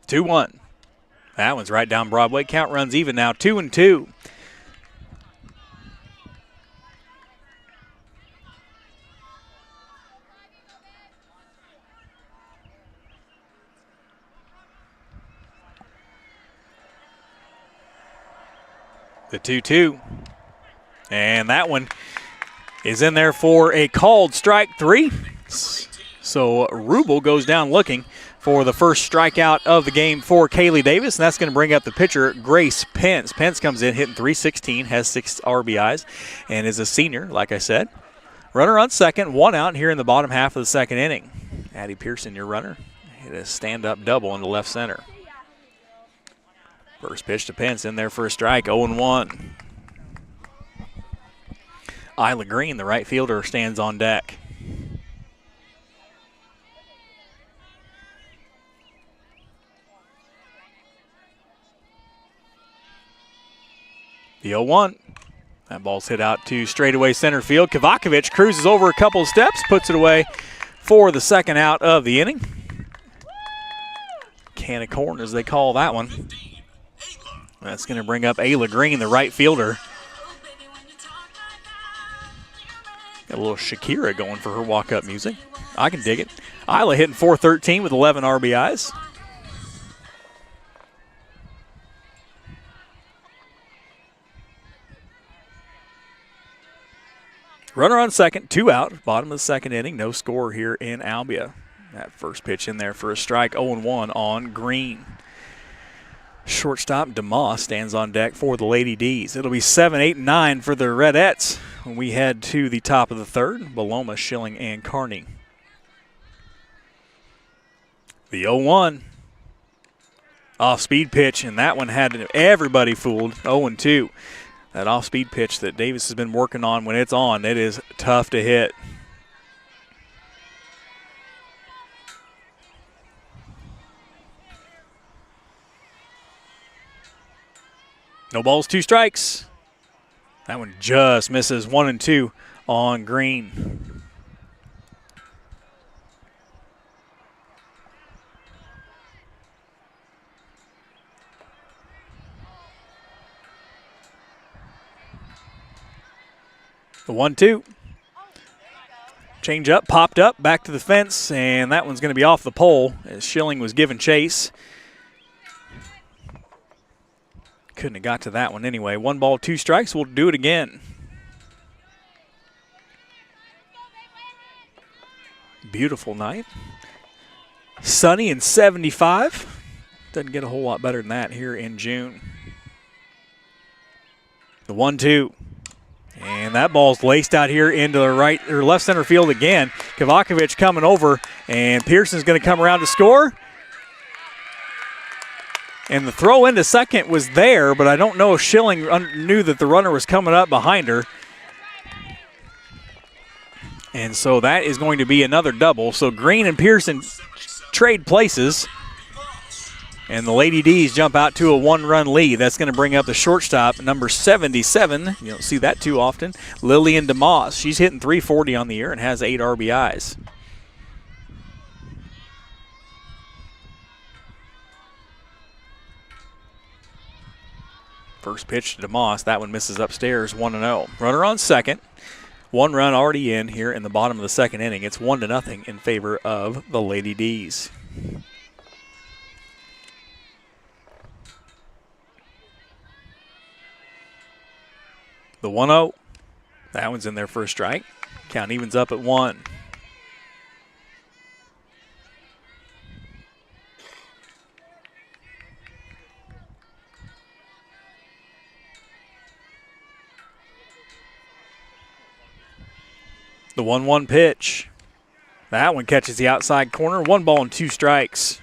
Two one. That one's right down Broadway. Count runs even now, 2-2. The 2-2. And that one is in there for a called strike 3. So Rubel goes down looking for the first strikeout of the game for Kaylee Davis, and that's going to bring up the pitcher, Grace Pence. Pence comes in hitting .316, has 6 RBIs, and is a senior, like I said. Runner on second, 1 out here in the bottom half of the second inning. Addie Pearson, your runner, hit a stand-up double into left center. First pitch to Pence in there for a strike, 0-1. Isla Green, the right fielder, stands on deck. The 0-1. That ball's hit out to straightaway center field. Kovacevic cruises over a couple of steps, puts it away for the second out of the inning. Can of corn, as they call that one. That's going to bring up Ayla Green, the right fielder. Got a little Shakira going for her walk-up music. I can dig it. Isla hitting .413 with 11 RBIs. Runner on second, 2 out, bottom of the second inning. No score here in Albia. That first pitch in there for a strike, 0-1 on Green. Shortstop DeMoss stands on deck for the Lady D's. It'll be 7, 8, and 9 for the Redettes when we head to the top of the third. Beloma, Schilling, and Kearney. The 0-1. Off-speed pitch, and that one had everybody fooled, 0-2. That off-speed pitch that Davis has been working on, when it's on, it is tough to hit. No balls, 2 strikes. That one just misses, 1-2 on Green. The 1-2. Change up, popped up, back to the fence, and that one's going to be off the pole as Schilling was given chase. Couldn't have got to that one anyway. 1 ball, 2 strikes. We'll do it again. Beautiful night. Sunny and 75. Doesn't get a whole lot better than that here in June. The 1-2. And that ball's laced out here into the right or left center field again. Kovacevic coming over, and Pearson's going to come around to score. And the throw into second was there, but I don't know if Schilling knew that the runner was coming up behind her. And so that is going to be another double. So Green and Pearson trade places. And the Lady D's jump out to a 1-run lead. That's going to bring up the shortstop, number 77. You don't see that too often. Lillian DeMoss. She's hitting .340 on the year and has 8 RBIs. First pitch to DeMoss. That one misses upstairs, 1-0. Runner on second. 1 run already in here in the bottom of the second inning. It's 1-0 in favor of the Lady D's. The 1-0. That one's in there for a strike. Count evens up at 1. The 1-1 pitch. That one catches the outside corner. 1 ball and 2 strikes.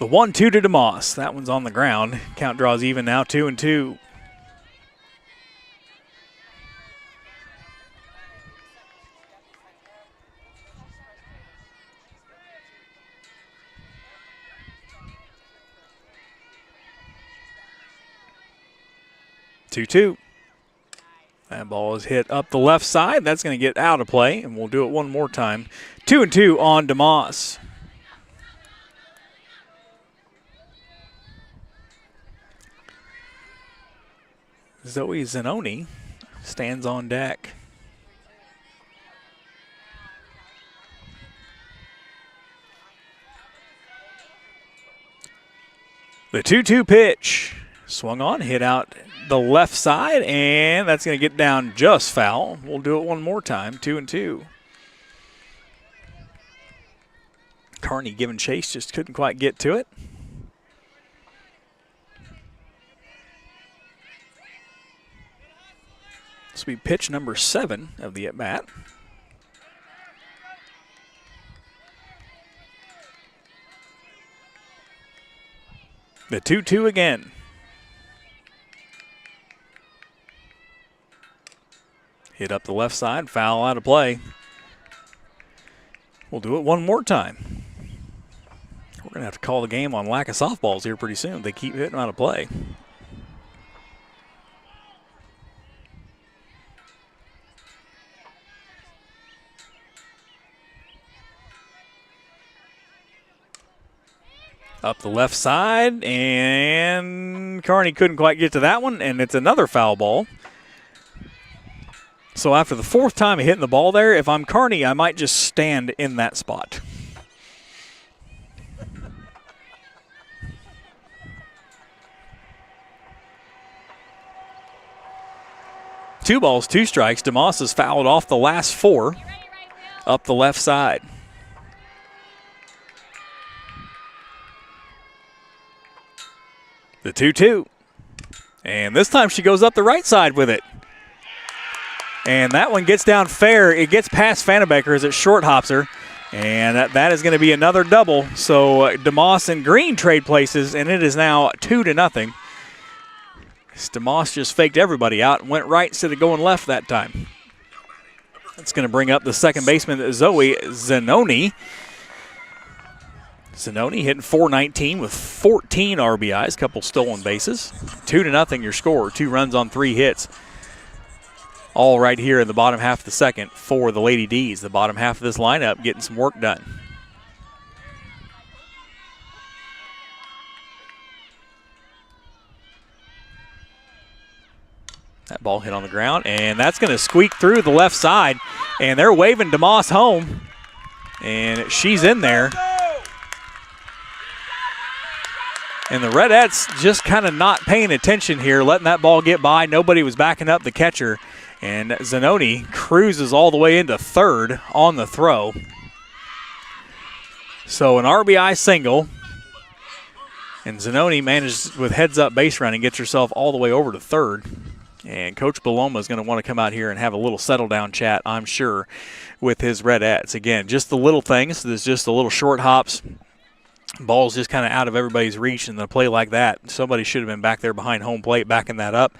The 1-2 to DeMoss. That one's on the ground. Count draws even now, 2-2. 2-2. That ball is hit up the left side. That's going to get out of play, and we'll do it one more time. 2-2 on DeMoss. Zoe Zanoni stands on deck. The 2-2 pitch. Swung on, hit out the left side, and that's going to get down just foul. We'll do it one more time, 2-2. Kearney giving chase, just couldn't quite get to it. This will be pitch number 7 of the at-bat. The 2-2 again. Hit up the left side, foul out of play. We'll do it one more time. We're going to have to call the game on lack of softballs here pretty soon. They keep hitting out of play. Up the left side, and Kearney couldn't quite get to that one, and it's another foul ball. So after the 4th time of hitting the ball there, if I'm Kearney, I might just stand in that spot. Two balls, 2 strikes. DeMoss has fouled off the last 4 up the left side. The 2-2. And this time she goes up the right side with it. And that one gets down fair. It gets past Vannebecker as it short hops her. And that is going to be another double. So DeMoss and Green trade places, and it is now 2-0. DeMoss just faked everybody out and went right instead of going left that time. That's going to bring up the second baseman, Zoe Zanoni. Zanoni hitting .419 with 14 RBIs, couple stolen bases. 2-0 your score, 2 runs on 3 hits. All right here in the bottom half of the second for the Lady D's. The bottom half of this lineup getting some work done. That ball hit on the ground, and that's going to squeak through the left side, and they're waving DeMoss home, and she's in there. And the Redettes just kind of not paying attention here, letting that ball get by. Nobody was backing up the catcher. And Zanoni cruises all the way into third on the throw. So an RBI single. And Zanoni manages with heads-up base running, gets herself all the way over to third. And Coach Paloma is going to want to come out here and have a little settle-down chat, I'm sure, with his Redettes. Again, just the little things. There's just the little short hops. Ball's just kind of out of everybody's reach, and a play like that, somebody should have been back there behind home plate backing that up,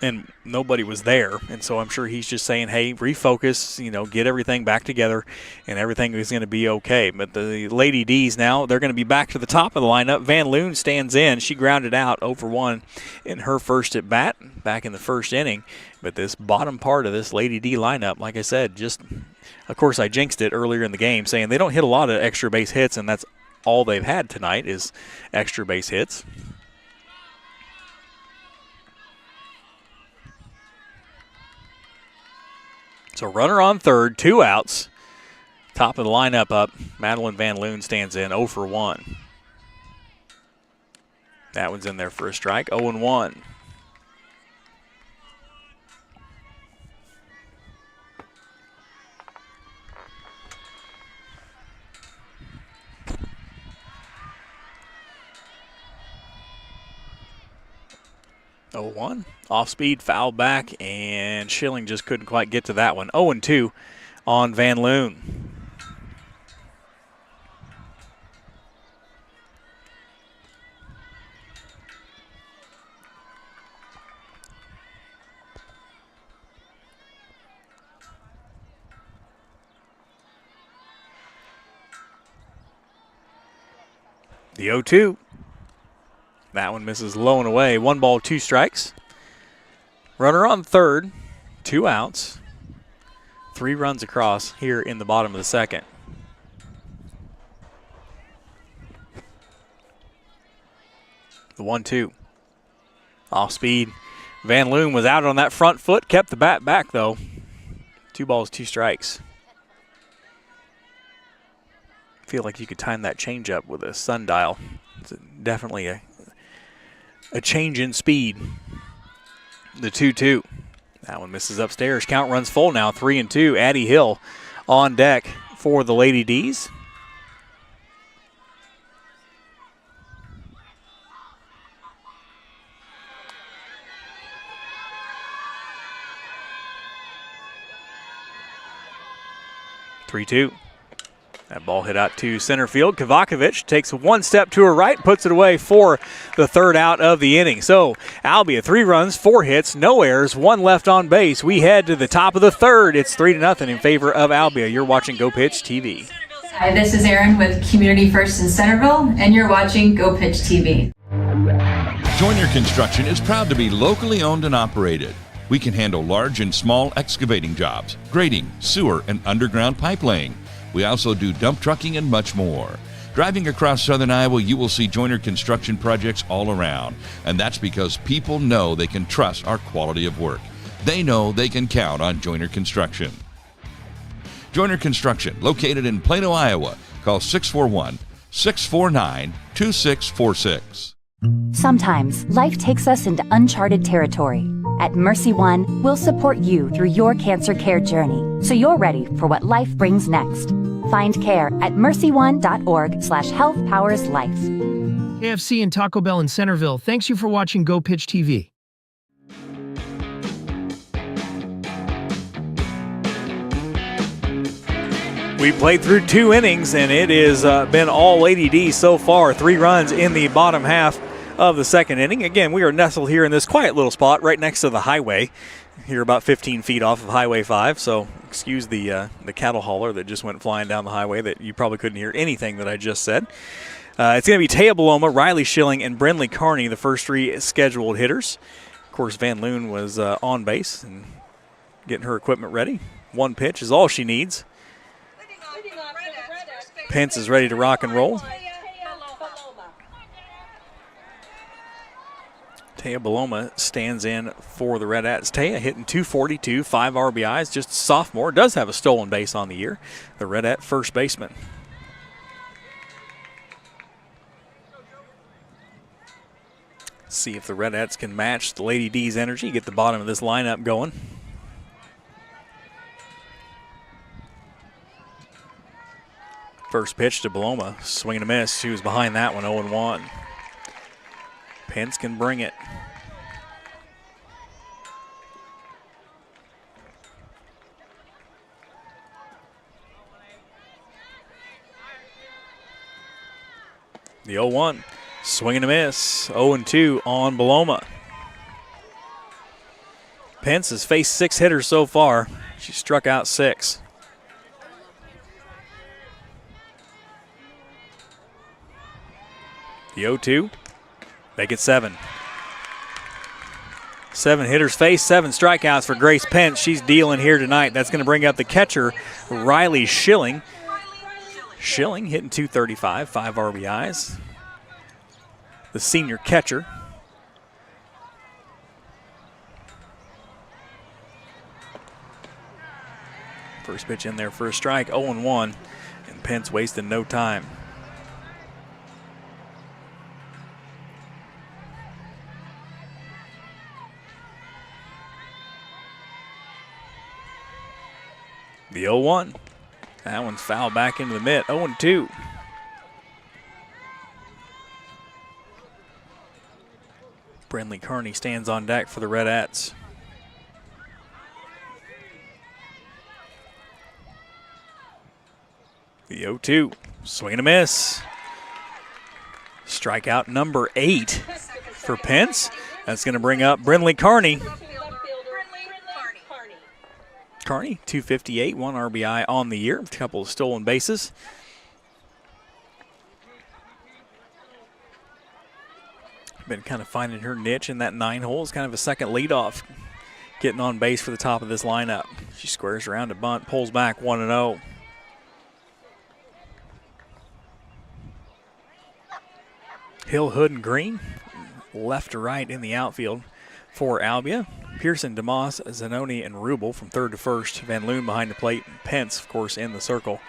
and nobody was there. And so I'm sure he's just saying, hey, refocus, get everything back together, and everything is going to be okay. But the Lady D's now, they're going to be back to the top of the lineup. Van Loon stands in. She grounded out 0-for-1 in her first at bat back in the first inning. But this bottom part of this Lady D lineup, like I said, just, of course, I jinxed it earlier in the game, saying they don't hit a lot of extra base hits, and that's all they've had tonight is extra base hits. So runner on third, 2 outs. Top of the lineup up. Madeline Van Loon stands in 0-for-1. That one's in there for a strike, 0-1. Off speed, foul back, and Schilling just couldn't quite get to that one. 0-2 on Van Loon. The 0-2. That one misses low and away. 1 ball, 2 strikes. Runner on third, 2 outs, 3 runs across here in the bottom of the second. The 1-2. Off speed. Van Loon was out on that front foot, kept the bat back though. 2 balls, 2 strikes. Feel like you could time that changeup with a sundial. It's definitely a change in speed. The 2-2. That one misses upstairs. Count runs full now, 3-2. Addie Hill on deck for the Lady D's. Three-two. That ball hit out to center field. Kovakovic takes 1 step to her right, puts it away for the 3rd out of the inning. So Albia, 3 runs, 4 hits, no errors, 1 left on base. We head to the top of the 3rd. It's 3-0 in favor of Albia. You're watching Go Pitch TV. Hi, this is Erin with Community First in Centerville, and you're watching Go Pitch TV. Joyner Construction is proud to be locally owned and operated. We can handle large and small excavating jobs, grading, sewer, and underground pipe laying. We also do dump trucking and much more. Driving across southern Iowa, you will see Joyner Construction projects all around. And that's because people know they can trust our quality of work. They know they can count on Joyner Construction. Joyner Construction, located in Plano, Iowa. Call 641-649-2646. Sometimes life takes us into uncharted territory. At Mercy One, we'll support you through your cancer care journey, so you're ready for what life brings next. Find care at mercyone.org/healthpowerslife. KFC and Taco Bell in Centerville, thanks you for watching Go Pitch TV. We played through 2 innings, and it has been all Lady D so far. 3 runs in the bottom half of the second inning. Again, we are nestled here in this quiet little spot right next to the highway. Here about 15 feet off of Highway 5, so excuse the cattle hauler that just went flying down the highway that you probably couldn't hear anything that I just said. It's going to be Taya Baloma, Riley Schilling, and Brindley Carney, the first 3 scheduled hitters. Of course, Van Loon was on base and getting her equipment ready. 1 pitch is all she needs. Pence is ready to rock and roll. Taya Baloma stands in for the Redettes. Taya hitting .242, 5 RBIs, just a sophomore. Does have a stolen base on the year. The Redette first baseman. See if the Redettes can match the Lady D's energy, get the bottom of this lineup going. First pitch to Baloma, swing and a miss. She was behind that one, 0-1. Pence can bring it. The 0-1, swing and a miss. 0-2 on Baloma. Pence has faced 6 hitters so far. She struck out 6. The 0-2, make it 7. 7 hitters face, 7 strikeouts for Grace Pence. She's dealing here tonight. That's going to bring up the catcher, Riley Schilling. Schilling hitting .235, 5 RBIs. The senior catcher. First pitch in there for a strike, 0-1, and Pence wasting no time. The 0-1. That one's fouled back into the mitt. 0-2. Brindley Carney stands on deck for the Redettes. The 0-2. Swing and a miss. Strikeout number 8 for Pence. That's going to bring up Brindley Carney. Carney, .258, 1 RBI on the year, a couple of stolen bases. Been kind of finding her niche in that 9 hole. It's kind of a second leadoff getting on base for the top of this lineup. She squares around to bunt, pulls back 1-0. Hill, Hood, and Green, left to right in the outfield for Albia. Pearson, DeMoss, Zanoni, and Rubel from third to first. Van Loon behind the plate. Pence, of course, in the circle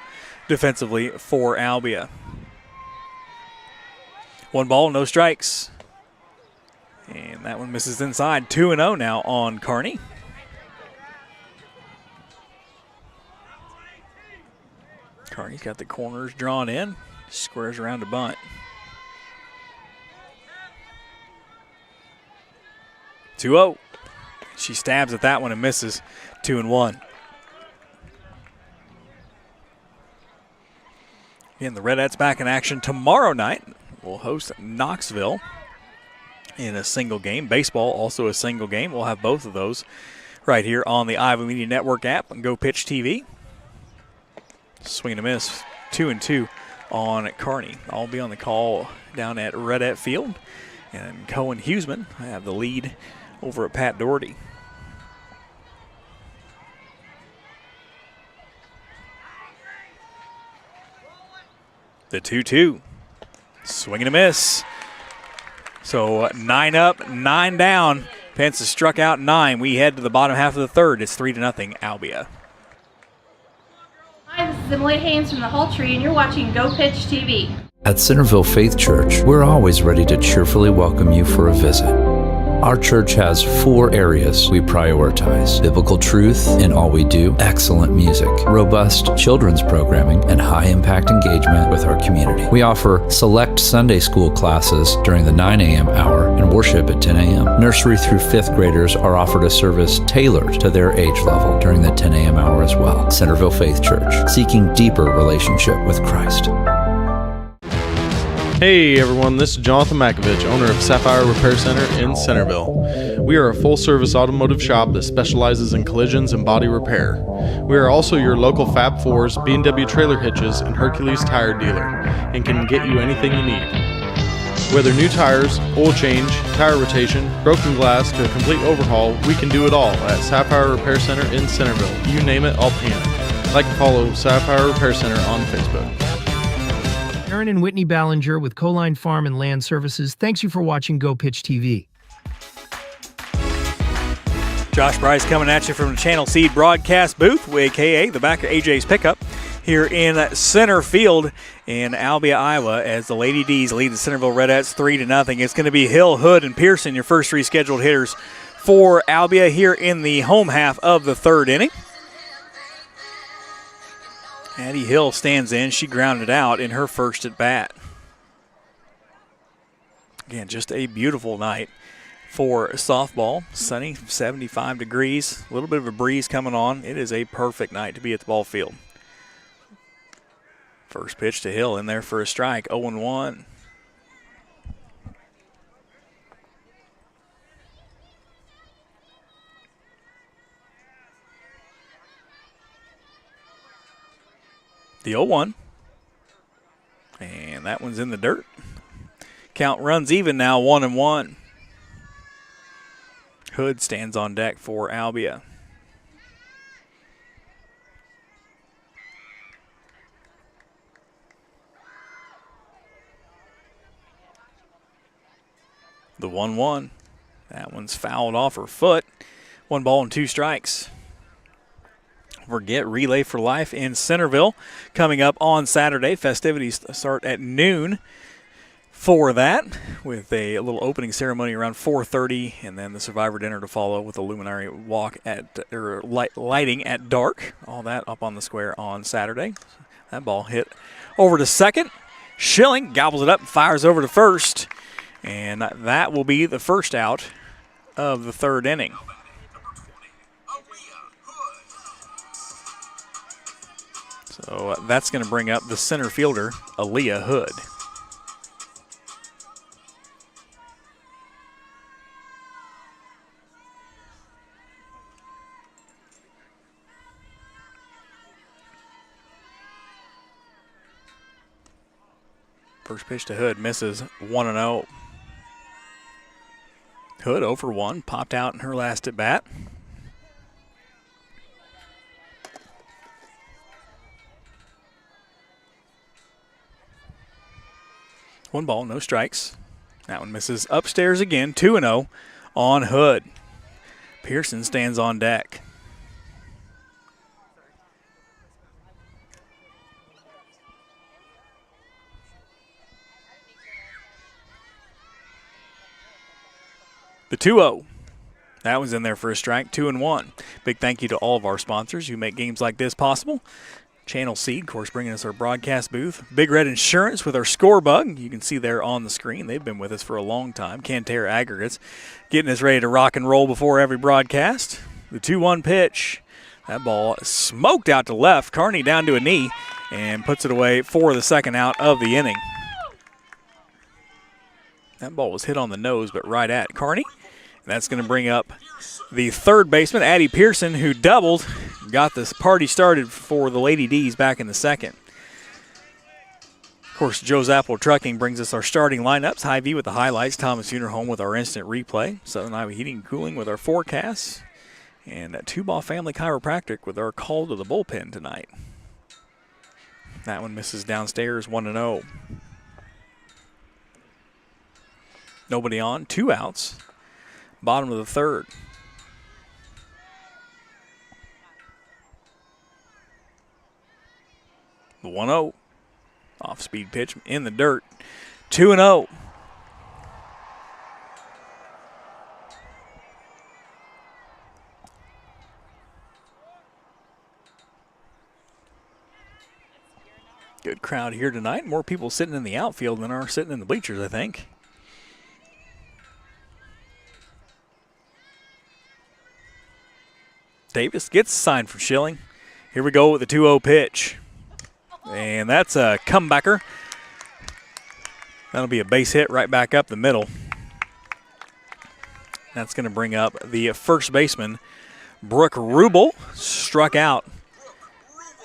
defensively for Albia. 1 ball, no strikes. And that one misses inside. 2-0 now on Kearney. Kearney's got the corners drawn in. Squares around to bunt. 2-0. She stabs at that one and misses. 2-1. Again, the Redettes back in action tomorrow night. We'll host Knoxville in a single game. Baseball, also a single game. We'll have both of those right here on the Iowa Media Network app and Go Pitch TV. Swing and a miss. 2-2 on Kearney. I'll be on the call down at Redette Field. And Cohen Huseman have the lead over at Pat Doherty. The 2-2. Swing and a miss. So 9 up, 9 down. Pence has struck out 9. We head to the bottom half of the third. It's 3-0 Albia. Hi, this is Emily Haynes from the Hall Tree, and you're watching Go Pitch TV. At Centerville Faith Church, we're always ready to cheerfully welcome you for a visit. Our church has 4 areas we prioritize: biblical truth in all we do, excellent music, robust children's programming, and high-impact engagement with our community. We offer select Sunday school classes during the 9 a.m. hour and worship at 10 a.m. Nursery through 5th graders are offered a service tailored to their age level during the 10 a.m. hour as well. Centerville Faith Church, seeking deeper relationship with Christ. Hey everyone, this is Jonathan Makovich, owner of Sapphire Repair Center in Centerville. We are a full-service automotive shop that specializes in collisions and body repair. We are also your local Fab Fours, B&W trailer hitches, and Hercules tire dealer, and can get you anything you need. Whether new tires, oil change, tire rotation, broken glass, to a complete overhaul, we can do it all at Sapphire Repair Center in Centerville. You name it, I'll paint it. Like and follow Sapphire Repair Center on Facebook. Aaron and Whitney Ballinger with Coline Farm and Land Services. Thanks you for watching Go Pitch TV. Josh Bryce coming at you from the Channel Seed broadcast booth, a.k.a. the back of AJ's pickup here in center field in Albia, Iowa, as the Lady D's lead the Centerville Redettes 3-0. It's going to be Hill, Hood, and Pearson, your first 3 scheduled hitters for Albia here in the home half of the third inning. Addie Hill stands in. She grounded out in her first at bat. Again, just a beautiful night for softball. Sunny, 75 degrees. A little bit of a breeze coming on. It is a perfect night to be at the ball field. First pitch to Hill in there for a strike. 0-1. The 0-1. And that one's in the dirt. Count runs even now, 1-1. Hood stands on deck for Albia. The 1-1. That one's fouled off her foot. 1 ball and 2 strikes. Forget Relay for Life in Centerville coming up on Saturday. Festivities start at noon for that, with a little opening ceremony around 4:30, and then the Survivor Dinner to follow with a luminary walk at lighting at dark. All that up on the square on Saturday. That ball hit over to second. Schilling gobbles it up and fires over to first, and that will be the first out of the third inning. So that's going to bring up the center fielder, Aaliyah Hood. First pitch to Hood misses. 1-0. Hood 0 for 1, popped out in her last at bat. 1 ball, no strikes. That one misses upstairs again, 2-0 on Hood. Pearson stands on deck. The 2-0. That was in there for a strike, 2-1. Big thank you to all of our sponsors who make games like this possible. Channel Seed, of course, bringing us our broadcast booth. Big Red Insurance with our score bug. You can see there on the screen. They've been with us for a long time. Canterra Aggregates getting us ready to rock and roll before every broadcast. The 2-1 pitch. That ball smoked out to left. Carney down to a knee and puts it away for the second out of the inning. That ball was hit on the nose, but right at Carney. And that's going to bring up the third baseman, Addie Pearson, who doubled, got this party started for the Lady D's back in the second. Of course, Joe's Apple Trucking brings us our starting lineups. Hy-Vee with the highlights, Thomas Funeral Home with our instant replay, Southern Iowa Heating and Cooling with our forecasts, and Two-Ball Family Chiropractic with our call to the bullpen tonight. That one misses downstairs, 1-0. Nobody on, 2 outs. Bottom of the third. The 1-0. Off-speed pitch in the dirt. 2-0. Good crowd here tonight. More people sitting in the outfield than are sitting in the bleachers, I think. Davis gets a sign from Schilling. Here we go with the 2-0 pitch. And that's a comebacker. That'll be a base hit right back up the middle. That's going to bring up the first baseman, Brooke Rubel, struck out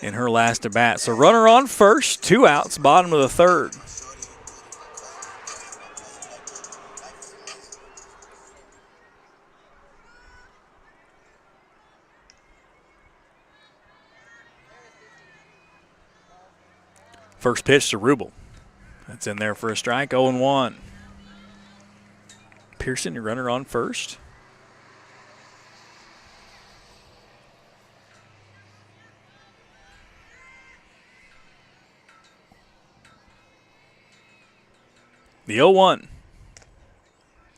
in her last at bat. So runner on first, 2 outs, bottom of the third. First pitch to Rubel. That's in there for a strike, 0-1. Pearson, your runner on first. The 0-1.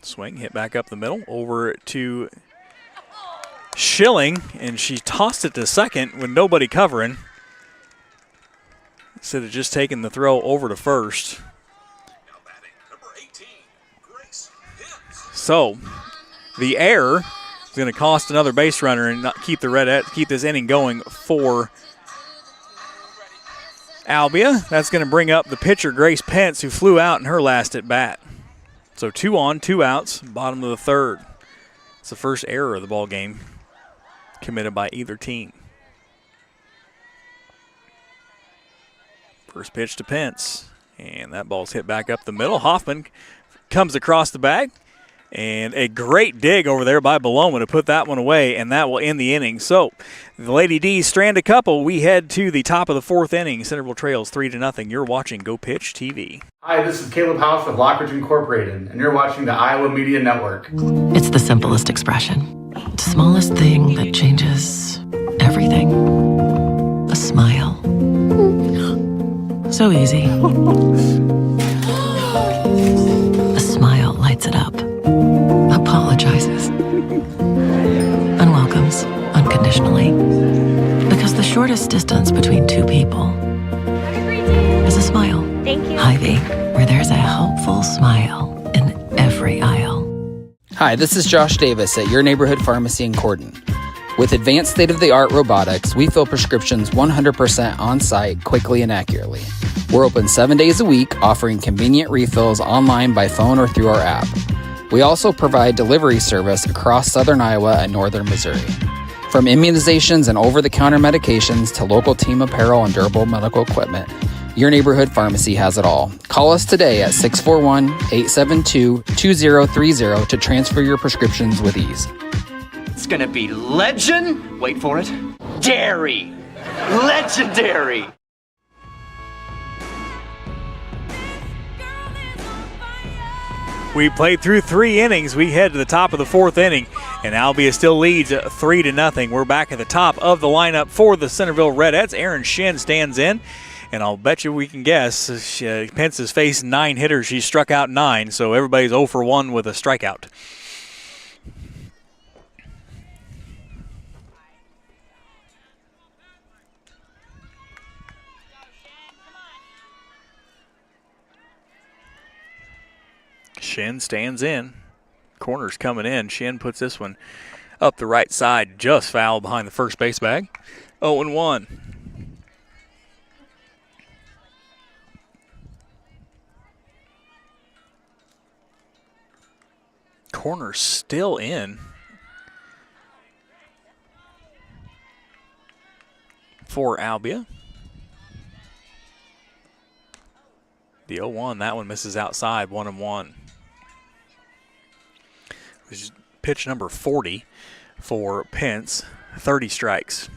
Swing hit back up the middle over to Schilling, and she tossed it to second with nobody covering. Instead of just taking the throw over to first. So the error is going to cost another base runner and not keep keep this inning going for Albia. That's going to bring up the pitcher, Grace Pence, who flew out in her last at bat. So 2 on, 2 outs, bottom of the third. It's the first error of the ball game committed by either team. First pitch to Pence, and that ball's hit back up the middle. Hoffman comes across the bag, and a great dig over there by Beloma to put that one away, and that will end the inning. So the Lady D's strand a couple. We head to the top of the fourth inning. Centerville trails 3-0. You're watching Go Pitch TV. Hi, this is Caleb House with Lockridge Incorporated, and you're watching the Iowa Media Network. It's the simplest expression. The smallest thing that changes everything. A smile. So easy. A smile lights it up. Apologizes. Unwelcomes unconditionally. Because the shortest distance between two people is a smile. Thank you. Hy-Vee, where there's a helpful smile in every aisle. Hi, this is Josh Davis at your neighborhood pharmacy in Corden. With advanced state-of-the-art robotics, we fill prescriptions 100% on-site, quickly and accurately. We're open 7 days a week, offering convenient refills online by phone or through our app. We also provide delivery service across southern Iowa and northern Missouri. From immunizations and over-the-counter medications to local team apparel and durable medical equipment, your neighborhood pharmacy has it all. Call us today at 641-872-2030 to transfer your prescriptions with ease. It's gonna be legend, wait for it, dairy, legendary. We played through 3 innings. We head to the top of the 4th inning, and Albia still leads 3-0. We're back at the top of the lineup for the Centerville Redettes. Aaron Shin stands in, and I'll bet you we can guess Pence has faced 9 hitters. She struck out 9, so everybody's 0 for 1 with a strikeout. Shin stands in. Corner's coming in. Shin puts this one up the right side, just foul behind the first base bag. 0-1. Corner's still in for Albia. The 0-1, that one misses outside, 1-1. This is pitch number 40 for Pence, 30 strikes.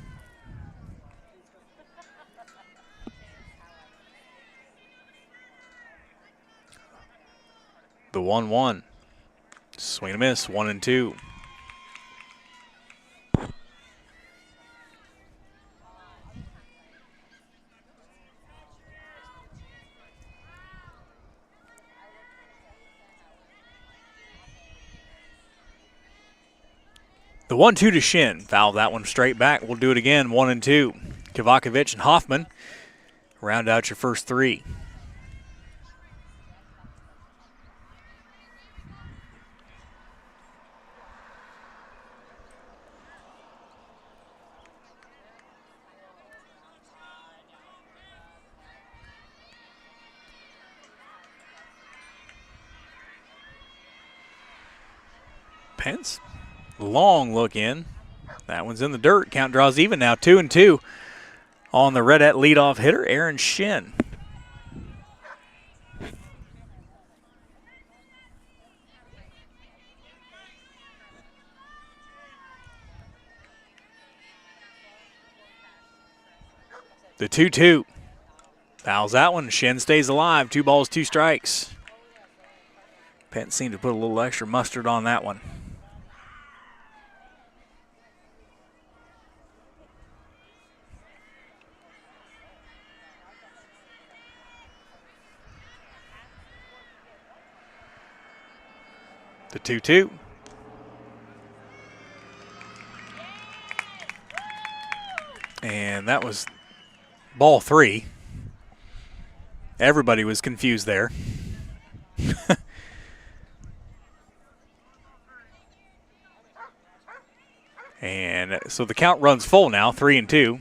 The 1-1. Swing and miss, 1-2. The 1-2 to Shin. Foul that one straight back. We'll do it again, 1-2. Kovacevic and Hoffman round out your first 3. Pence. Long look in. That one's in the dirt. Count draws even now, 2-2 on the Redette leadoff hitter, Aaron Shin. The 2-2. Fouls that one. Shin stays alive. 2 balls, 2 strikes. Pence seemed to put a little extra mustard on that one. The 2-2. And that was ball 3. Everybody was confused there. And so the count runs full now, 3-2.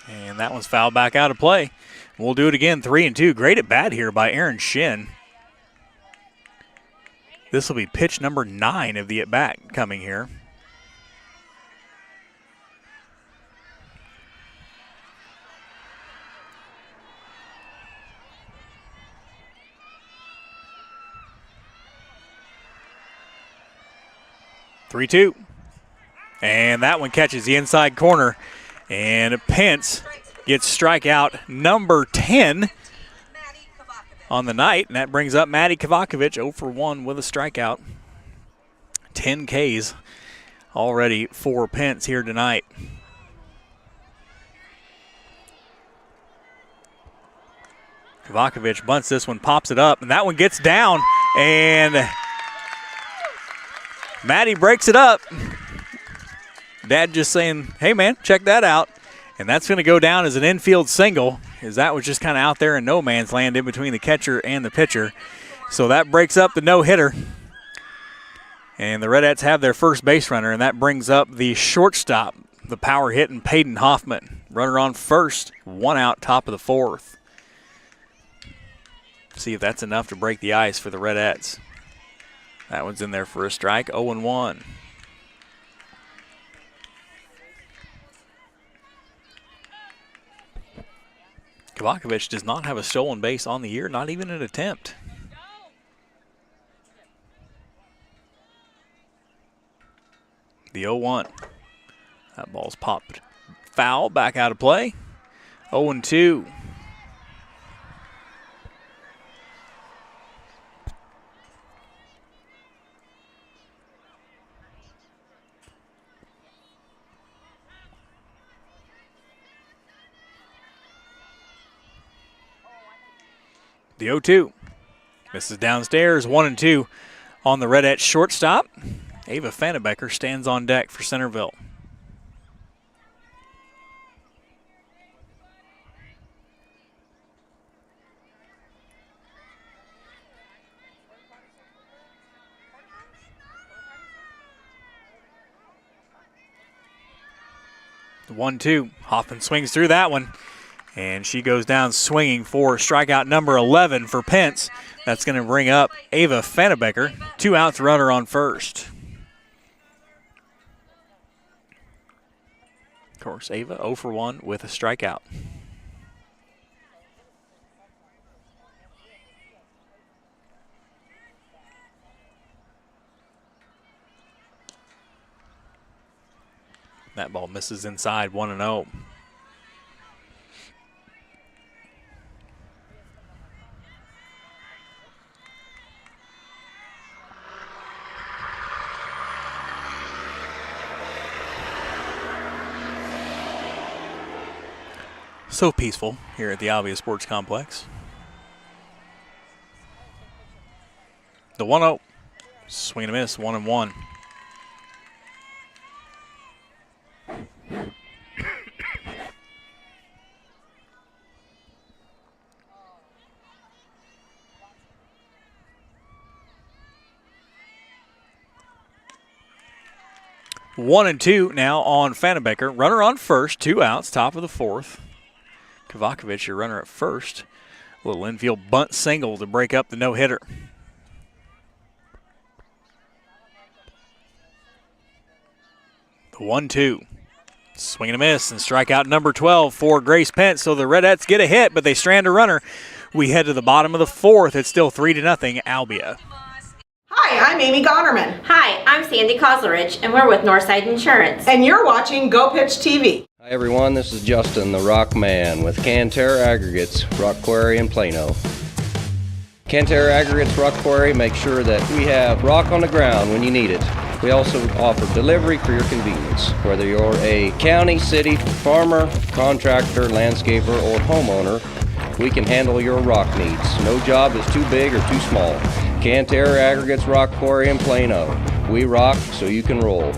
And that one's fouled back out of play. We'll do it again, 3-2. Great at bat here by Aaron Shin. This will be pitch number 9 of the at bat coming here. Three-two. And that one catches the inside corner. And Pence gets strikeout number 10 on the night. And that brings up Maddie Kovacevic, 0 for 1 with a strikeout. 10 Ks already for Pence here tonight. Kovacevic bunts this one, pops it up, and that one gets down. And Maddie breaks it up. Dad just saying, hey, man, check that out. And that's going to go down as an infield single, as that was just kind of out there in no man's land in between the catcher and the pitcher. So that breaks up the no-hitter. And the Redettes have their first base runner, and that brings up the shortstop, the power hitting Peyton Hoffman. Runner on first, 1 out, top of the 4th. See if that's enough to break the ice for the Redettes. That one's in there for a strike, 0-1. Kovacevic does not have a stolen base on the year, not even an attempt. The 0-1. That ball's popped foul, back out of play. 0-2. The 0-2. Misses downstairs, 1-2 on the Redettes shortstop. Ava Fannebecker stands on deck for Centerville. The 1-2. Hoffman swings through that one, and she goes down swinging for strikeout number 11 for Pence. That's going to bring up Ava Fannebecker. 2 outs, runner on first. Of course, Ava 0 for 1 with a strikeout. That ball misses inside, 1-0. So peaceful here at the Albia Sports Complex. The 1-0. Swing and a miss, 1-1. One and 2 now on Fannebecker. Runner on first, 2 outs, top of the 4th. Kovakovic, your runner at first. A little infield bunt single to break up the no-hitter. The 1-2. Swing and a miss, and strikeout number 12 for Grace Pence. So the Redettes get a hit, but they strand a runner. We head to the bottom of the 4th. It's still 3-0 Albia. Hi, I'm Amy Gonerman. Hi, I'm Sandy Kozlerich, and we're with Northside Insurance. And you're watching Go Pitch TV. Hi everyone, this is Justin, the Rock Man with Canterra Aggregates, Rock Quarry in Plano. Canterra Aggregates Rock Quarry makes sure that we have rock on the ground when you need it. We also offer delivery for your convenience. Whether you're a county, city, farmer, contractor, landscaper, or homeowner, we can handle your rock needs. No job is too big or too small. Canterra Aggregates Rock Quarry in Plano. We rock so you can roll.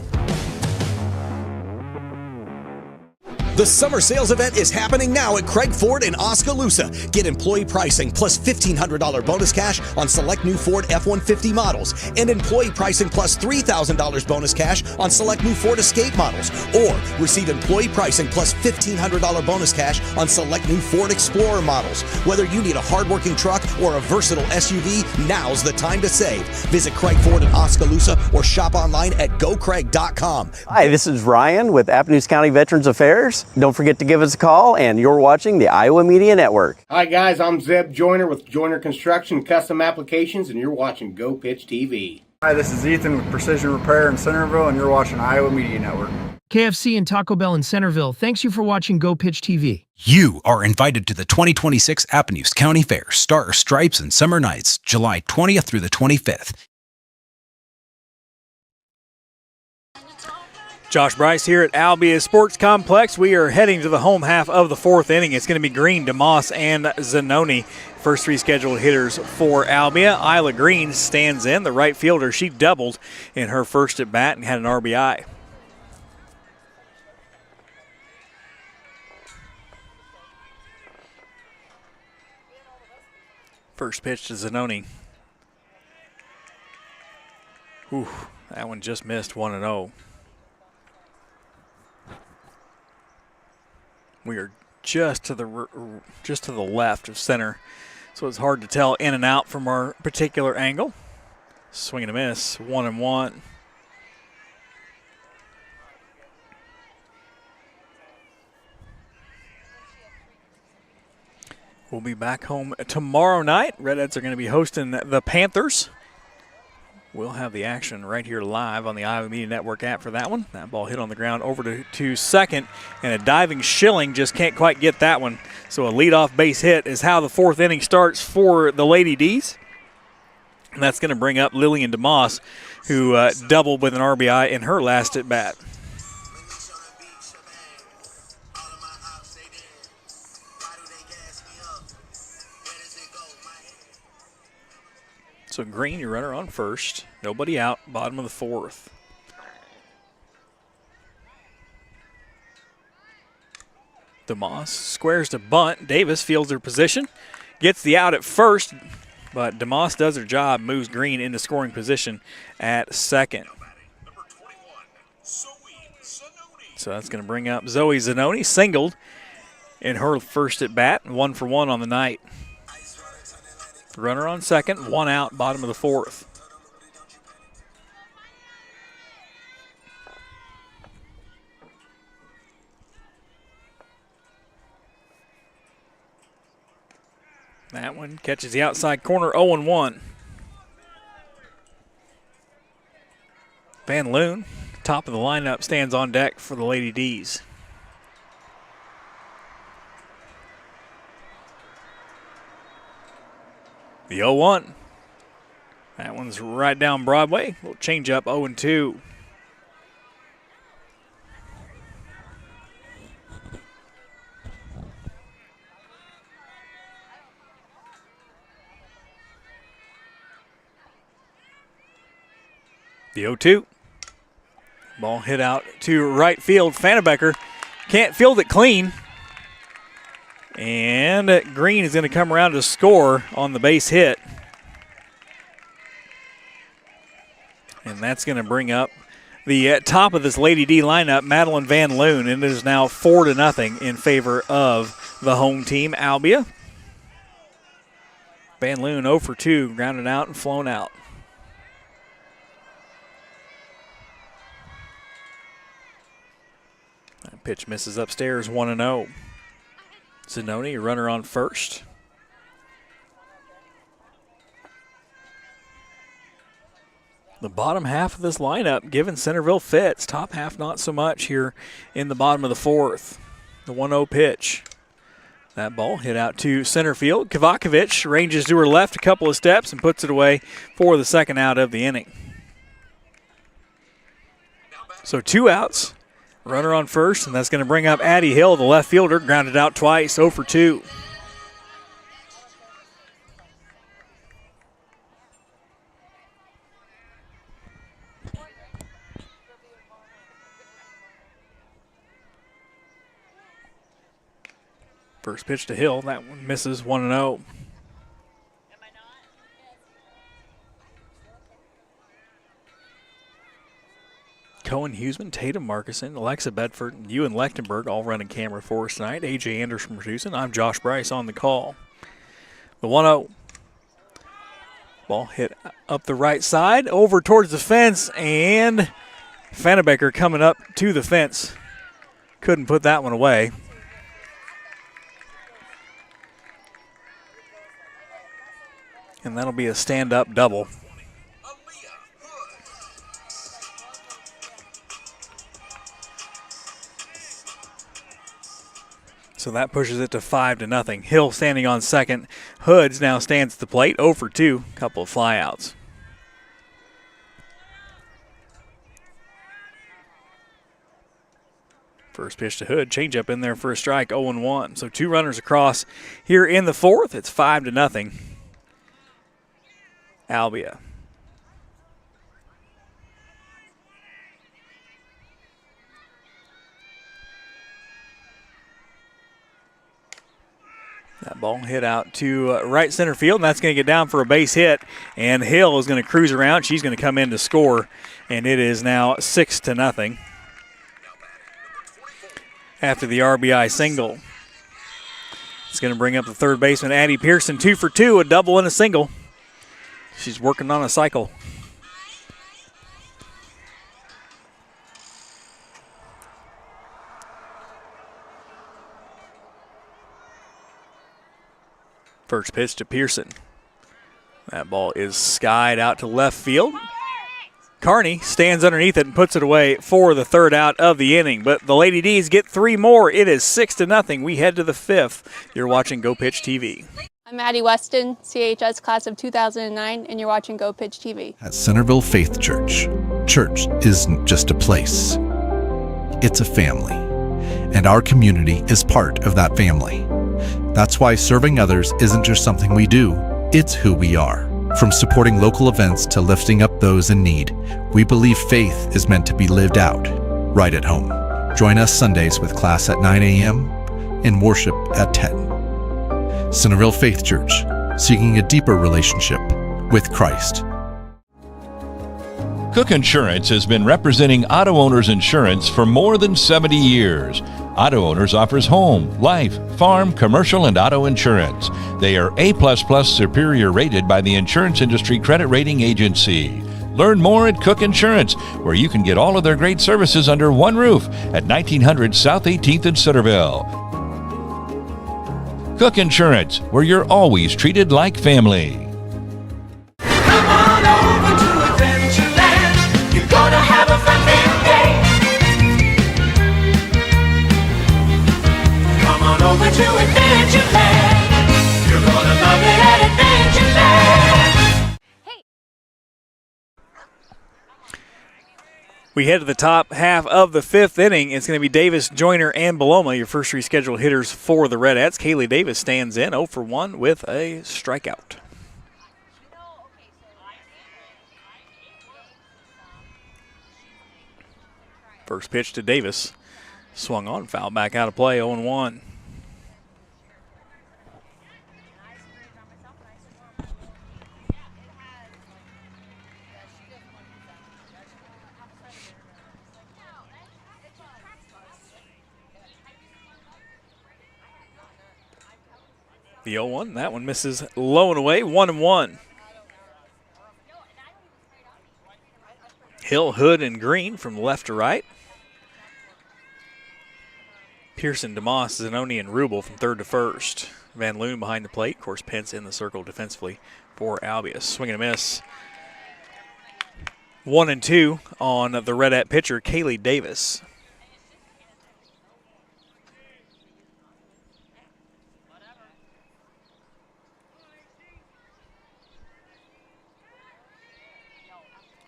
The summer sales event is happening now at Craig Ford in Oskaloosa. Get employee pricing plus $1,500 bonus cash on select new Ford F-150 models and employee pricing plus $3,000 bonus cash on select new Ford Escape models. Or receive employee pricing plus $1,500 bonus cash on select new Ford Explorer models. Whether you need a hardworking truck or a versatile SUV, now's the time to save. Visit Craig Ford in Oskaloosa or shop online at gocraig.com. Hi, this is Ryan with Appanoose County Veterans Affairs. Don't forget to give us a call, and you're watching the Iowa Media Network. Hi guys, I'm Zeb Joyner with Joyner Construction Custom Applications, and you're watching Go Pitch TV. Hi, this is Ethan with Precision Repair in Centerville, and you're watching Iowa Media Network. KFC and Taco Bell in Centerville, thanks you for watching Go Pitch TV. You are invited to the 2026 Appanoose County Fair, Star Stripes and Summer Nights, July 20th through the 25th. Josh Bryce here at Albia Sports Complex. We are heading to the home half of the 4th inning. It's going to be Green, DeMoss, and Zanoni. First 3 scheduled hitters for Albia. Isla Green stands in, the right fielder. She doubled in her first at bat and had an RBI. First pitch to Zanoni. Ooh, that one just missed 1-0. We are just to the left of center, so it's hard to tell in and out from our particular angle. Swing and a miss, 1-1. We'll be back home tomorrow night. Redettes are going to be hosting the Panthers. We'll have the action right here live on the Iowa Media Network app for that one. That ball hit on the ground over to second, and a diving Schilling just can't quite get that one. So a leadoff base hit is how the fourth inning starts for the Lady D's. And that's going to bring up Lillian DeMoss, who doubled with an RBI in her last at bat. So Green, your runner on first. Nobody out, bottom of the fourth. DeMoss squares to bunt. Davis fields her position, gets the out at first, but DeMoss does her job, moves Green into scoring position at second. So that's going to bring up Zoe Zanoni, singled in her first at bat, 1 for 1 on the night. Runner on second, 1 out, bottom of the fourth. That one catches the outside corner, 0-1. Van Loon, top of the lineup, stands on deck for the Lady D's. The 0-1. That one's right down Broadway. We'll change up 0-2. The 0-2. Ball hit out to right field. Fannebecker can't field it clean. And Green is going to come around to score on the base hit. And that's going to bring up the top of this Lady D lineup, Madeline Van Loon, and it is now 4-0 in favor of the home team, Albia. Van Loon 0 for 2, grounded out and flown out. That pitch misses upstairs, 1-0. Zanoni, runner on first. The bottom half of this lineup giving Centerville fits. Top half not so much here in the bottom of the fourth. The 1-0 pitch. That ball hit out to center field. Kavakovich ranges to her left a couple of steps and puts it away for the second out of the inning. So 2 outs. Runner on first, and that's going to bring up Addie Hill, the left fielder, grounded out twice, 0 for 2. First pitch to Hill, that one misses, 1-0. Cohen Huseman, Tatum Markison, Alexa Bedford, and Ewan Lechtenberg all running camera for us tonight. A.J. Anderson producing. I'm Josh Bryce on the call. The 1-0. Ball hit up the right side, over towards the fence, and Fannebecker coming up to the fence. Couldn't put that one away. And that'll be a stand-up double. So that pushes it to 5-0. Hill standing on second. Hoods now stands at the plate, 0 for 2, couple of flyouts. First pitch to Hood, changeup in there for a strike, 0-1. So 2 runners across here in the fourth. It's 5-0. Albia. That ball hit out to right center field, and that's going to get down for a base hit. And Hill is going to cruise around. She's going to come in to score, and it is now 6-0 after the RBI single. It's going to bring up the third baseman, Addie Pearson, 2 for 2, a double and a single. She's working on a cycle. First pitch to Pearson. That ball is skied out to left field. Carney stands underneath it and puts it away for the third out of the inning. But the Lady D's get 3 more. It is 6-0. We head to the 5th. You're watching Go Pitch TV. I'm Addie Weston, CHS class of 2009, and you're watching Go Pitch TV. At Centerville Faith Church, church isn't just a place, it's a family. And our community is part of that family. That's why serving others isn't just something we do, it's who we are. From supporting local events to lifting up those in need, we believe faith is meant to be lived out right at home. Join us Sundays with class at 9 a.m. and worship at 10. Centerville Faith Church, seeking a deeper relationship with Christ. Cook Insurance has been representing auto owners insurance for more than 70 years. Auto Owners offers home, life, farm, commercial, and auto insurance. They are A++ superior rated by the Insurance Industry Credit Rating Agency. Learn more at Cook Insurance, where you can get all of their great services under one roof at 1900 South 18th in Centerville. Cook Insurance, where you're always treated like family. Come on over to Adventureland. You're gonna have a fun-filled day. Come on over to Adventureland. You're gonna love it at Adventureland. We head to the top half of the 5th inning. It's going to be Davis, Joyner, and Beloma, your first 3 scheduled hitters for the Redettes. Kaylee Davis stands in 0 for 1 with a strikeout. First pitch to Davis. Swung on, foul back out of play, 0-1. The 0-1, that one misses low and away, 1-1. Hill, Hood, and Green from left to right. Pearson, DeMoss, Zanoni, and Rubel from third to first. Van Loon behind the plate. Of course, Pence in the circle defensively for Albia. Swing and a miss. 1-2 on the Redette pitcher, Kaylee Davis.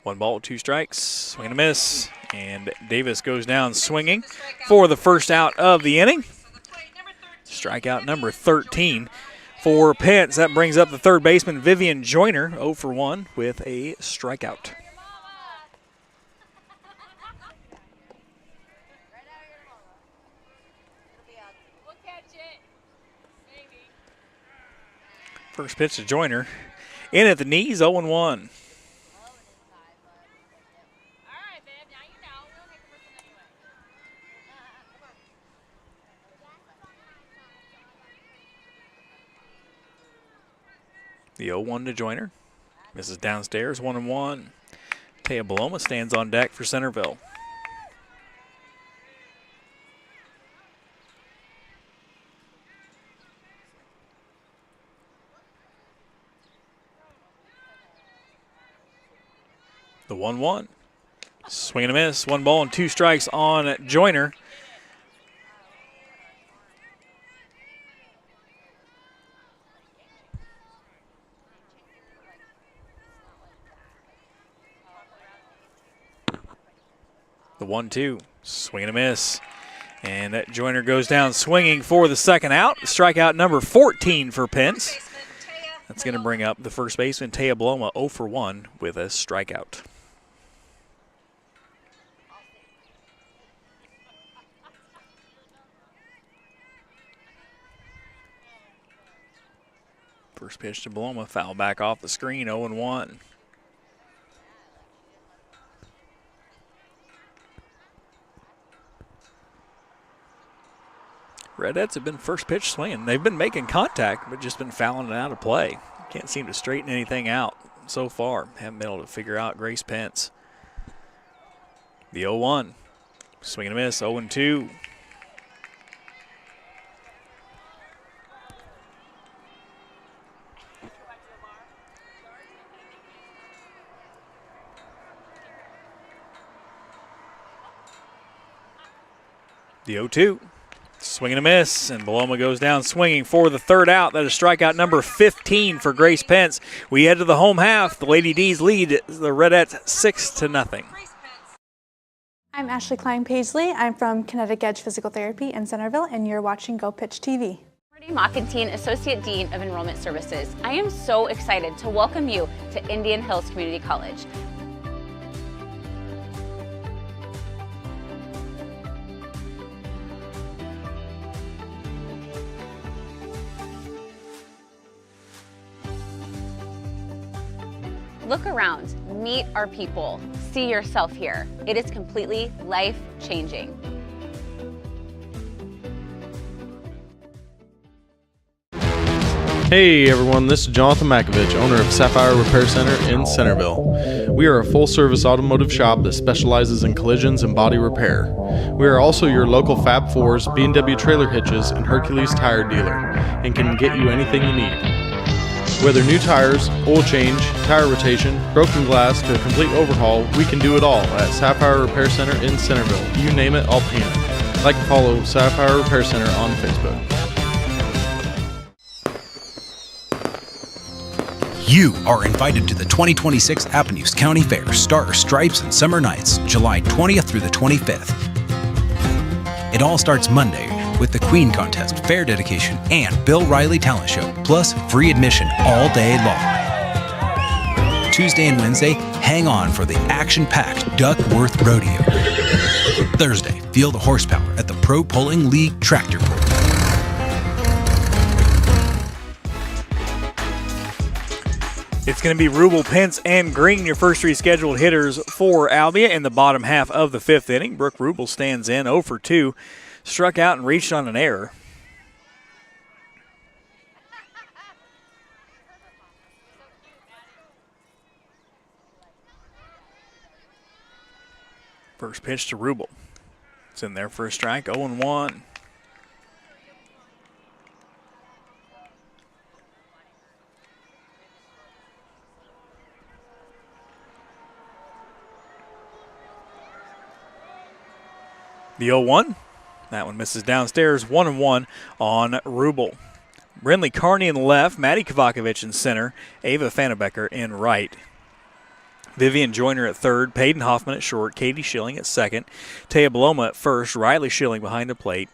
One ball, 2 strikes, swing and a miss, and Davis goes down swinging for the first out of the inning. Strikeout number 13 for Pence. That brings up the third baseman, Vivian Joyner, 0 for 1 with a strikeout. First pitch to Joyner. In at the knees, 0-1. The 0-1 to Joyner. Misses downstairs, 1-1. Taya Beloma stands on deck for Centerville. The 1-1. Swing and a miss. 1 ball and 2 strikes on Joyner. The 1-2, swing and a miss. And that Joyner goes down swinging for the second out. Strikeout number 14 for Pence. That's going to bring up the first baseman, Taya Beloma, 0 for 1 with a strikeout. First pitch to Beloma, foul back off the screen, 0-1. Redettes have been first pitch swinging. They've been making contact, but just been fouling it out of play. Can't seem to straighten anything out so far. Haven't been able to figure out Grace Pence. The 0-1. Swing and a miss, 0-2. The 0-2. Swing and a miss, and Paloma goes down swinging for the third out. That is strikeout number 15 for Grace Pence. We head to the home half. The Lady D's lead the Redettes 6-0. I'm Ashley Klein-Paisley. I'm from Kinetic Edge Physical Therapy in Centerville, and you're watching Go Pitch TV. Mockentine, Associate Dean of Enrollment Services. I am so excited to welcome you to Indian Hills Community College. Look around, meet our people, see yourself here. It is completely life-changing. Hey everyone, this is Jonathan Makovich, owner of Sapphire Repair Center in Centerville. We are a full-service automotive shop that specializes in collisions and body repair. We are also your local Fab Fours, B&W trailer hitches, and Hercules tire dealer, and can get you anything you need. Whether new tires, oil change, tire rotation, broken glass to a complete overhaul, we can do it all at Sapphire Repair Center in Centerville. You name it, I'll paint it. Like and follow Sapphire Repair Center on Facebook. You are invited to the 2026 Appalachia County Fair Star, Stripes, and Summer Nights, July 20th through the 25th. It all starts Monday with the Queen Contest, fair dedication, and Bill Riley Talent Show, plus free admission all day long. Tuesday and Wednesday, hang on for the action-packed Duckworth Rodeo. Thursday, feel the horsepower at the Pro Pulling League Tractor Pull. It's going to be Rubel, Pence, and Green, your first three scheduled hitters for Albia in the bottom half of the fifth inning. Brooke Rubel stands in 0 for 2, struck out and reached on an error. First pitch to Rubel. It's in there for a strike, 0-1. The 0-1. That one misses downstairs, 1-1 on Rubel. Brinley Carney in left, Maddie Kovakovich in center, Ava Fannebecker in right. Vivian Joyner at third, Peyton Hoffman at short, Katie Schilling at second, Taya Paloma at first, Riley Schilling behind the plate,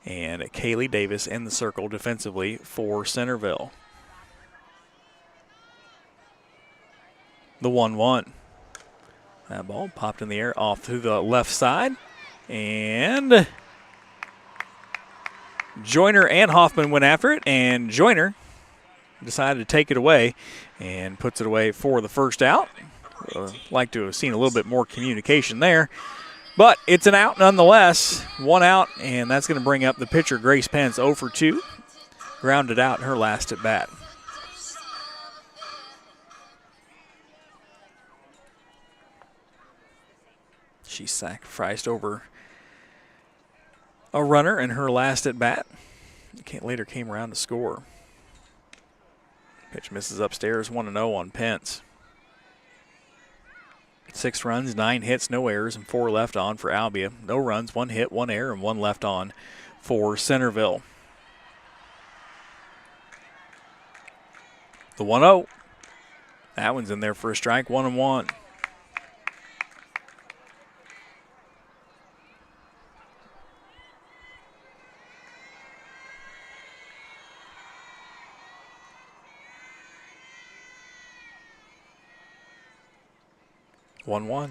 and Kaylee Davis in the circle defensively for Centerville. The 1-1. That ball popped in the air off to the left side. And Joyner and Hoffman went after it, and Joyner decided to take it away and puts it away for the first out. Like to have seen a little bit more communication there, but it's an out nonetheless. One out, and that's going to bring up the pitcher, Grace Pence, 0 for 2. Grounded out in her last at bat. She sacrificed over a runner in her last at bat. Later came around to score. Pitch misses upstairs, 1-0 on Pence. 6 runs, 9 hits, no errors, and 4 left on for Albia. No runs, 1 hit, 1 error, and 1 left on for Centerville. The 1-0. That one's in there for a strike, 1-1.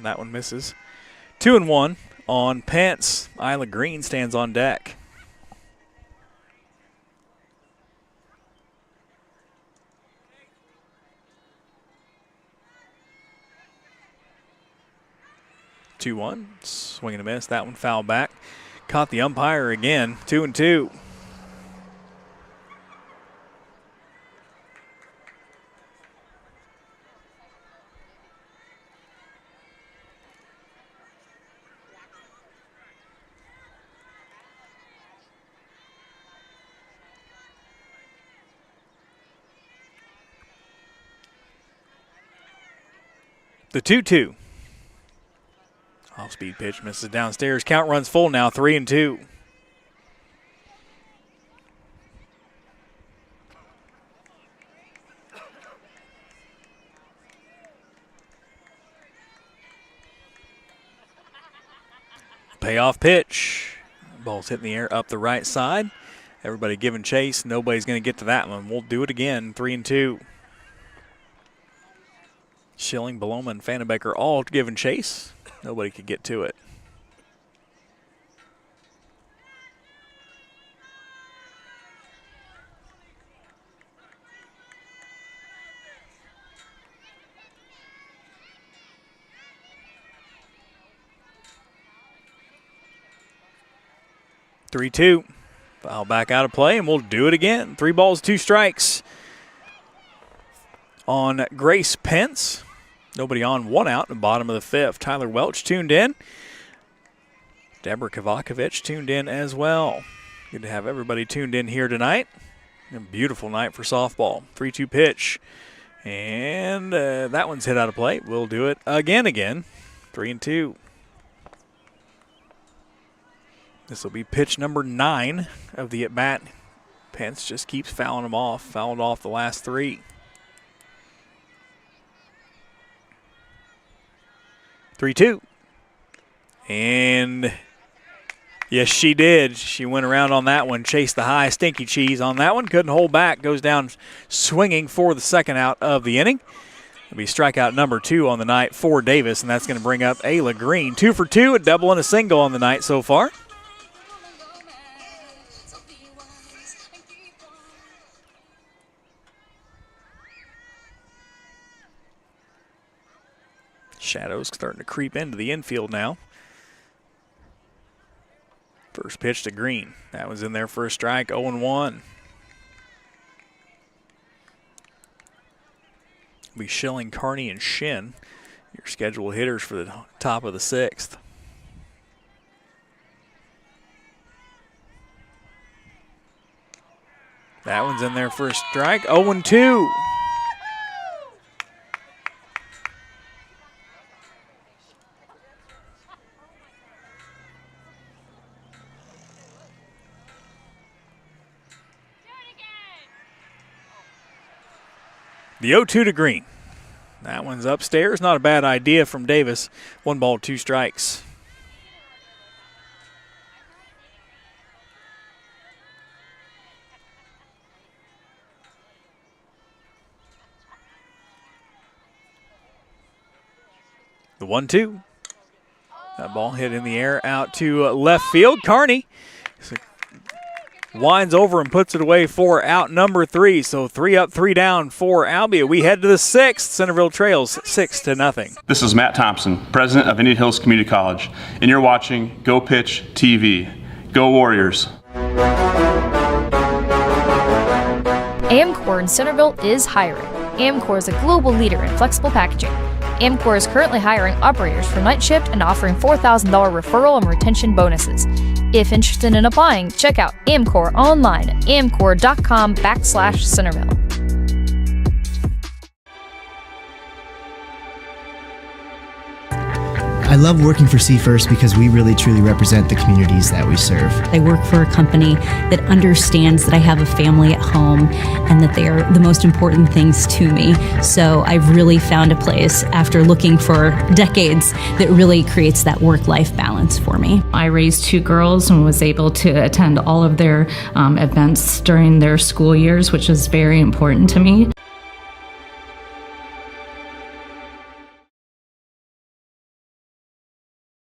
That one misses. 2-1 on Pence. Isla Green stands on deck. Swing and a miss. That one fouled back. Caught the umpire again. 2-2. The 2-2. Off-speed pitch misses downstairs. Count runs full now, 3-2. payoff pitch. Ball's hitting the air up the right side. Everybody giving chase. Nobody's going to get to that one. We'll do it again, 3-2. Schilling, Beloma, and Vandenbecker all giving chase. Nobody could get to it. Three-two. Foul back out of play, and we'll do it again. 3 balls, 2 strikes on Grace Pence. Nobody on, 1 out in the bottom of the 5th. Tyler Welch tuned in. Deborah Kovacevic tuned in as well. Good to have everybody tuned in here tonight. A beautiful night for softball. 3-2 pitch. And that one's hit out of play. We'll do it again. 3-2. This will be pitch number 9 of the at-bat. Pence just keeps fouling them off. Fouled off the last 3. 3-2. And yes, she did. She went around on that one, chased the high stinky cheese on that one. Couldn't hold back. Goes down swinging for the second out of the inning. It'll be strikeout number 2 on the night for Davis, and that's going to bring up Ayla Green. 2 for 2, a double and a single on the night so far. Shadows starting to creep into the infield now. First pitch to Green. That was in there for a strike, 0-1. Be Schilling, Carney, and Shin, your scheduled hitters for the top of the 6th. That one's in there for a strike, 0-2. The 0-2 to Green. That one's upstairs. Not a bad idea from Davis. 1 ball, 2 strikes. The 1-2. That ball hit in the air out to left field. Carney winds over and puts it away for out number 3. So 3 up, 3 down for Albia. We head to the 6th. Centerville trails 6-0. This is Matt Thompson, president of Indian Hills Community College, and you're watching Go Pitch TV. Go Warriors. Amcor in Centerville is hiring. Amcor is a global leader in flexible packaging. Amcor is currently hiring operators for night shift and offering $4,000 referral and retention bonuses. If interested in applying, check out Amcor online at amcor.com/Centerville. I love working for See First because we really truly represent the communities that we serve. I work for a company that understands that I have a family at home and that they are the most important things to me. So I've really found a place after looking for decades that really creates that work-life balance for me. I raised 2 girls and was able to attend all of their events during their school years, which is very important to me.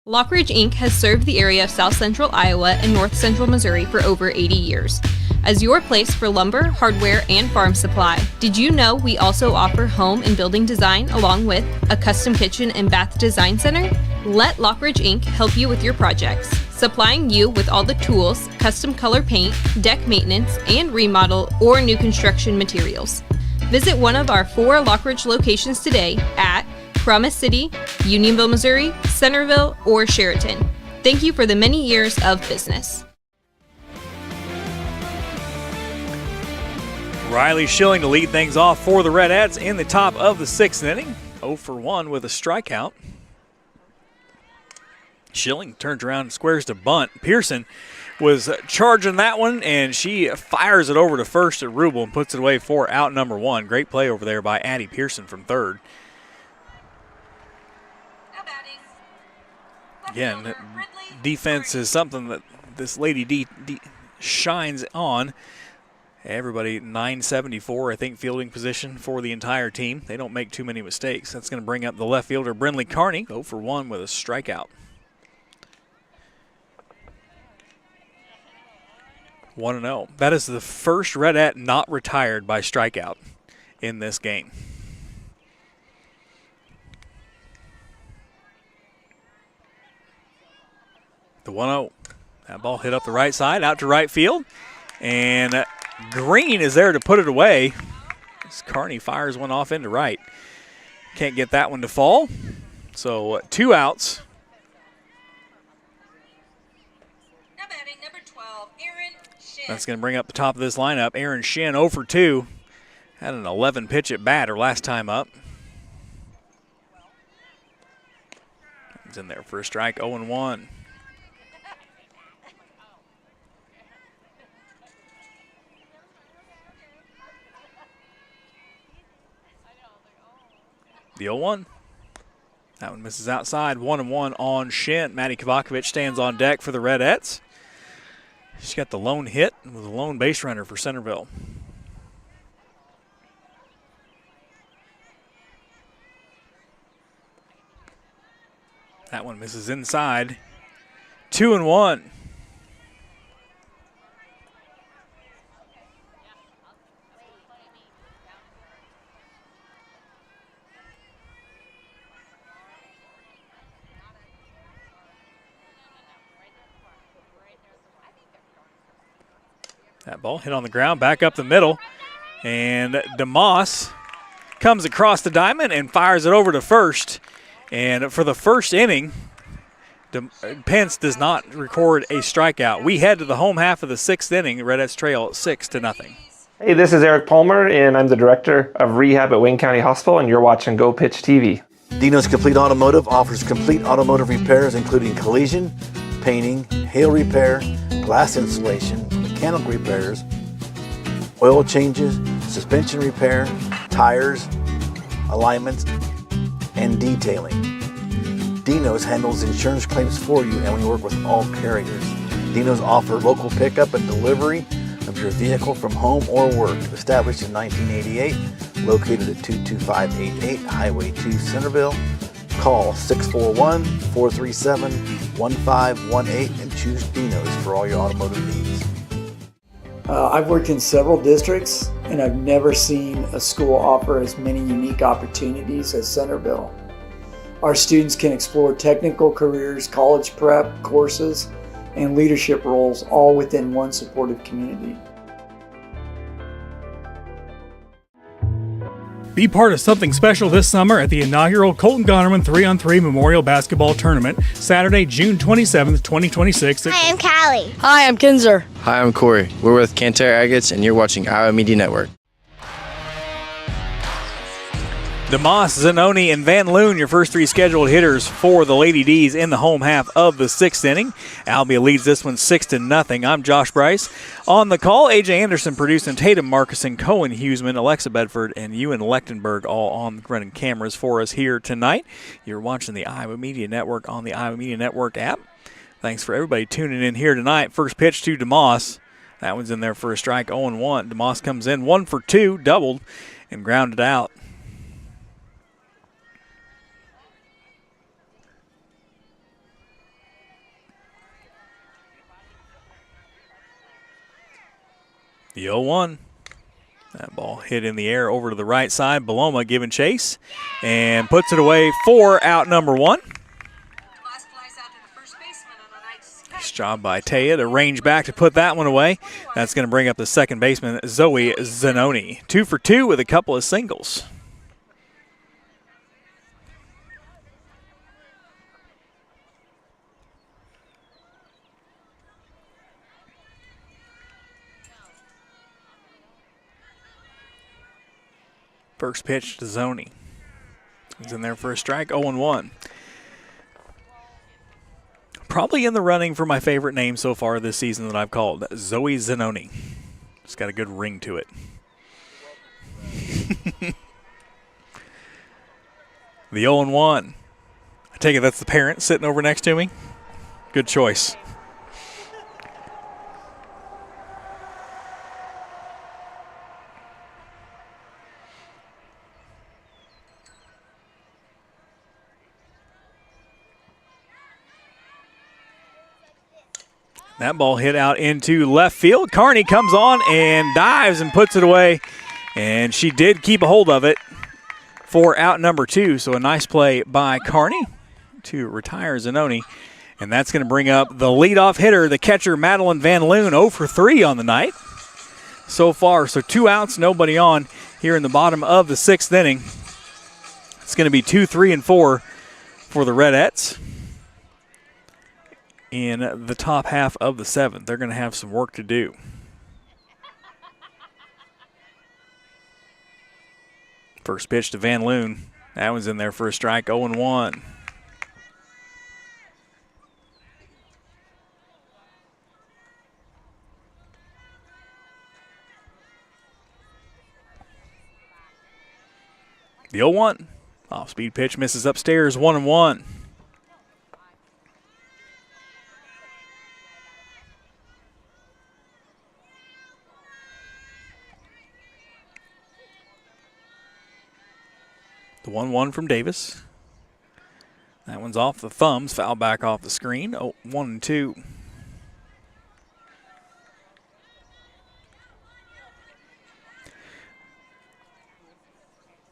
Lockridge Inc. has served the area of South Central Iowa and North Central Missouri for over 80 years. As your place for lumber, hardware, and farm supply, did you know we also offer home and building design along with a custom kitchen and bath design center? Let Lockridge Inc. help you with your projects, supplying you with all the tools, custom color paint, deck maintenance, and remodel or new construction materials. Visit one of our 4 Lockridge locations today at Promise City, Unionville, Missouri, Centerville, or Sheraton. Thank you for the many years of business. Riley Schilling to lead things off for the Redettes in the top of the 6th inning. 0 for 1 with a strikeout. Schilling turns around and squares to bunt. Pearson was charging that one, and she fires it over to first at Rubel and puts it away for out number 1. Great play over there by Addie Pearson from third. Again, defense is something that this Lady D shines on. Everybody 974, I think, fielding position for the entire team. They don't make too many mistakes. That's going to bring up the left fielder, Brinley Carney, 0 for 1 with a strikeout. 1-0. That is the first Redette not retired by strikeout in this game. The 1-0. That ball hit up the right side, out to right field. And Green is there to put it away. As Carney fires one off into right. Can't get that one to fall. So 2 outs. That's going to bring up the top of this lineup. Aaron Shin 0 for 2. Had an 11 pitch at bat her last time up. He's in there for a strike, 0-1. The 0-1. That one misses outside. 1-1 on Shin. Maddie Kovakovic stands on deck for the Redettes. She's got the lone hit with a lone base runner for Centerville. That one misses inside. 2-1. That ball hit on the ground, back up the middle. And DeMoss comes across the diamond and fires it over to first. And for the first inning, Pence does not record a strikeout. We head to the home half of the 6th inning. Redettes trail 6-0. Hey, this is Eric Palmer, and I'm the Director of Rehab at Wayne County Hospital, and you're watching Go Pitch TV. Dino's Complete Automotive offers complete automotive repairs, including collision, painting, hail repair, glass installation, mechanical repairs, oil changes, suspension repair, tires, alignments, and detailing. Dino's handles insurance claims for you, and we work with all carriers. Dino's offer local pickup and delivery of your vehicle from home or work. Established in 1988, located at 22588 Highway 2, Centerville. Call 641-437-1518 and choose Dino's for all your automotive needs. I've worked in several districts, and I've never seen a school offer as many unique opportunities as Centerville. Our students can explore technical careers, college prep, courses, and leadership roles, all within one supportive community. Be part of something special this summer at the inaugural Colton Gonerman 3-on-3 Memorial Basketball Tournament, Saturday, June 27th, 2026. Hi, I'm Callie. Hi, I'm Kinzer. Hi, I'm Corey. We're with Canter Agates, and you're watching Iowa Media Network. DeMoss, Zanoni, and Van Loon, your first 3 scheduled hitters for the Lady D's in the home half of the 6th inning. Albia leads this one 6-0. I'm Josh Bryce. On the call, AJ Anderson producing, Tatum Marcuson, Cohen Huseman, Alexa Bedford, and Ewan Lechtenberg all on running cameras for us here tonight. You're watching the Iowa Media Network on the Iowa Media Network app. Thanks for everybody tuning in here tonight. First pitch to DeMoss. That one's in there for a strike, 0-1. DeMoss comes in 1 for 2, doubled, and grounded out. The 0-1. That ball hit in the air over to the right side. Baloma giving chase and puts it away for out number 1. Nice job by Taya to range back to put that one away. That's going to bring up the second baseman, Zoe Zanoni. 2 for 2 with a couple of singles. First pitch to Zoni. He's in there for a strike, 0-1. Probably in the running for my favorite name so far this season that I've called, Zoe Zanoni. It's got a good ring to it. The 0-1. I take it that's the parent sitting over next to me. Good choice. That ball hit out into left field. Carney comes on and dives and puts it away. And she did keep a hold of it for out number 2. So a nice play by Carney to retire Zanoni. And that's going to bring up the leadoff hitter, the catcher, Madeline Van Loon, 0 for 3 on the night so far. So 2 outs, nobody on here in the bottom of the 6th inning. It's going to be 2, 3, and 4 for the Redettes. In the top half of the 7th. They're going to have some work to do. First pitch to Van Loon. That one's in there for a strike, 0-1. The 0-1. Off-speed pitch misses upstairs, 1-1. The 1-1 from Davis. That one's off the thumbs, foul back off the screen. 1-2.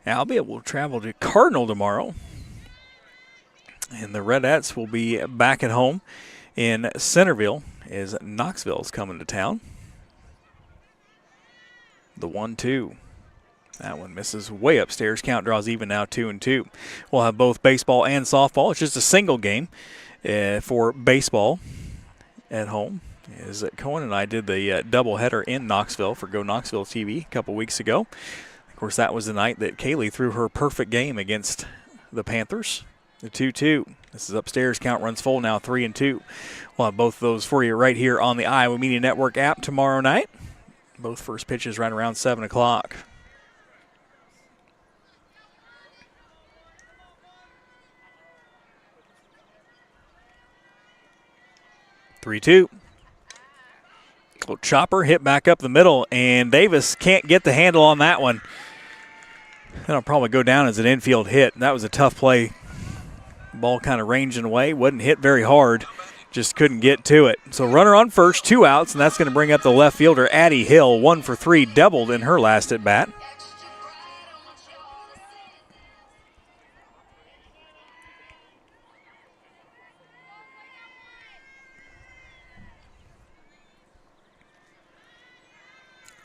Albia will travel to Cardinal tomorrow. And the Redettes will be back at home in Centerville as Knoxville's coming to town. The 1-2. That one misses way upstairs. Count draws even now, 2-2. We'll have both baseball and softball. It's just a single game for baseball at home. As Cohen and I did the doubleheader in Knoxville for Go Knoxville TV a couple weeks ago. Of course, that was the night that Kaylee threw her perfect game against the Panthers. The 2-2. This is upstairs. Count runs full now, 3-2. We'll have both of those for you right here on the Iowa Media Network app tomorrow night. Both first pitches right around 7 o'clock. 3-2. Little chopper hit back up the middle, and Davis can't get the handle on that one. That'll probably go down as an infield hit. That was a tough play. Ball kind of ranging away. Wasn't hit very hard. Just couldn't get to it. So runner on first, 2 outs, and that's going to bring up the left fielder, Addie Hill, 1 for 3, doubled in her last at bat.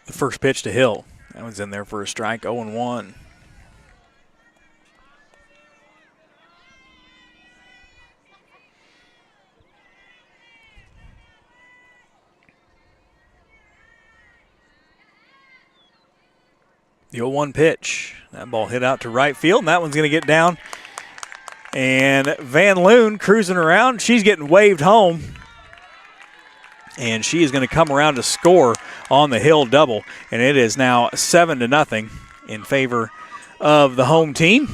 The first pitch to Hill. That one's in there for a strike, 0-1. The 0-1 pitch. That ball hit out to right field, and that one's going to get down. And Van Loon cruising around. She's getting waved home. And she is going to come around to score on the Hill double. And it is now 7-0 in favor of the home team.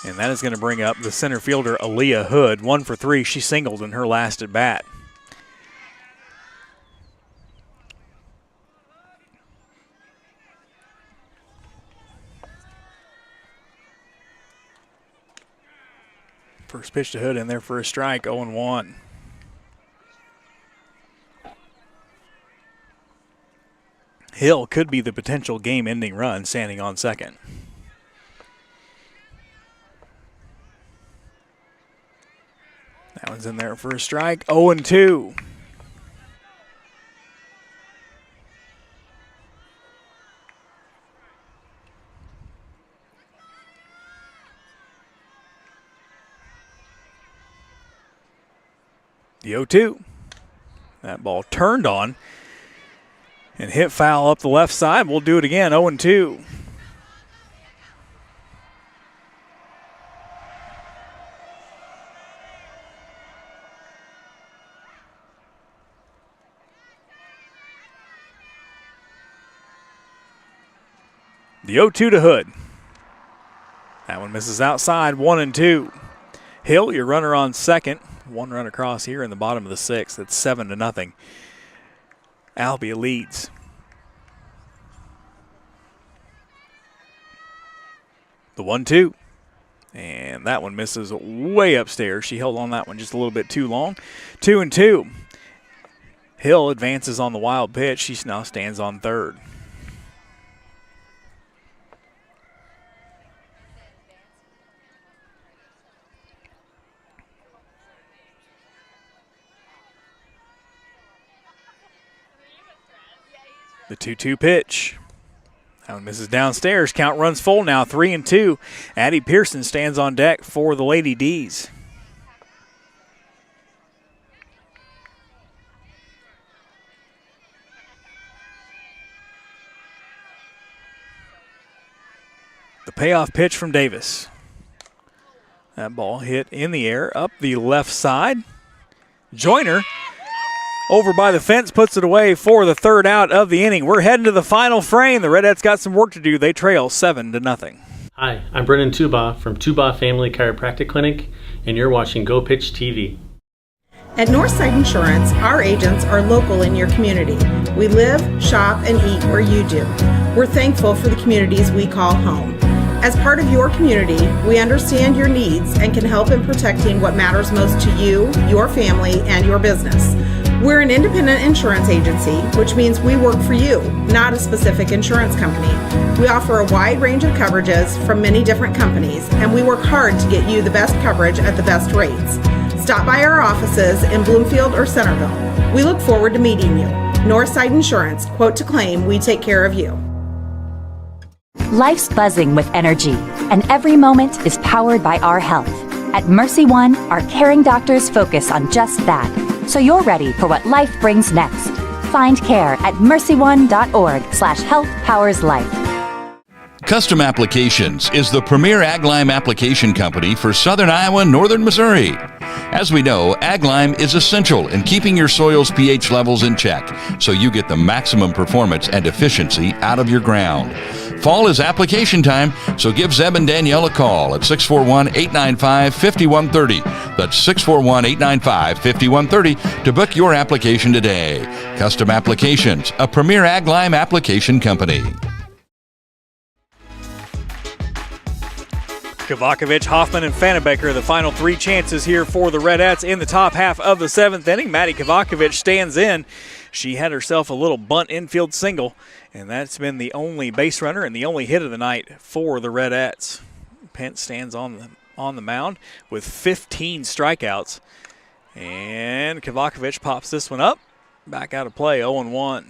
And that is going to bring up the center fielder, Aaliyah Hood, 1 for 3. She singled in her last at bat. First pitch to Hood in there for a strike, 0-1. Hill could be the potential game-ending run standing on second. That one's in there for a strike, 0-2. The 0-2. That ball turned on and hit foul up the left side. We'll do it again, 0-2. The 0-2 to Hood. That one misses outside, 1-2. Hill, your runner on second. One run across here in the bottom of the sixth. It's 7-0. Albia leads. The 1-2. And that one misses way upstairs. She held on that one just a little bit too long. 2-2. Hill advances on the wild pitch. She now stands on third. The 2-2 pitch. That one misses downstairs. Count runs full now, 3-2. Addie Pearson stands on deck for the Lady D's. The payoff pitch from Davis. That ball hit in the air up the left side. Joyner over by the fence puts it away for the third out of the inning. We're heading to the final frame. The Redettes got some work to do. They trail 7-0. Hi, I'm Brennan Tuba from Tuba Family Chiropractic Clinic, and you're watching Go Pitch TV. At Northside Insurance, our agents are local in your community. We live, shop, and eat where you do. We're thankful for the communities we call home. As part of your community, we understand your needs and can help in protecting what matters most to you, your family, and your business. We're an independent insurance agency, which means we work for you, not a specific insurance company. We offer a wide range of coverages from many different companies, and we work hard to get you the best coverage at the best rates. Stop by our offices in Bloomfield or Centerville. We look forward to meeting you. Northside Insurance, quote to claim, we take care of you. Life's buzzing with energy, and every moment is powered by our health. At Mercy One, our caring doctors focus on just that, so you're ready for what life brings next. Find care at mercyone.org/health-powers-life. Custom Applications is the premier ag lime application company for southern Iowa and northern Missouri. As we know, ag lime is essential in keeping your soil's pH levels in check so you get the maximum performance and efficiency out of your ground. Fall is application time, so give Zeb and Danielle a call at 641-895-5130. That's 641-895-5130 to book your application today. Custom Applications, a premier ag lime application company. Kovacevic, Hoffman, and Fannebecker, the final three chances here for the Redettes in the top half of the seventh inning. Maddie Kovacevic stands in. She had herself a little bunt infield single, and that's been the only base runner and the only hit of the night for the Redettes. Pence stands on the mound with 15 strikeouts, and Kovacevic pops this one up. Back out of play, 0-1.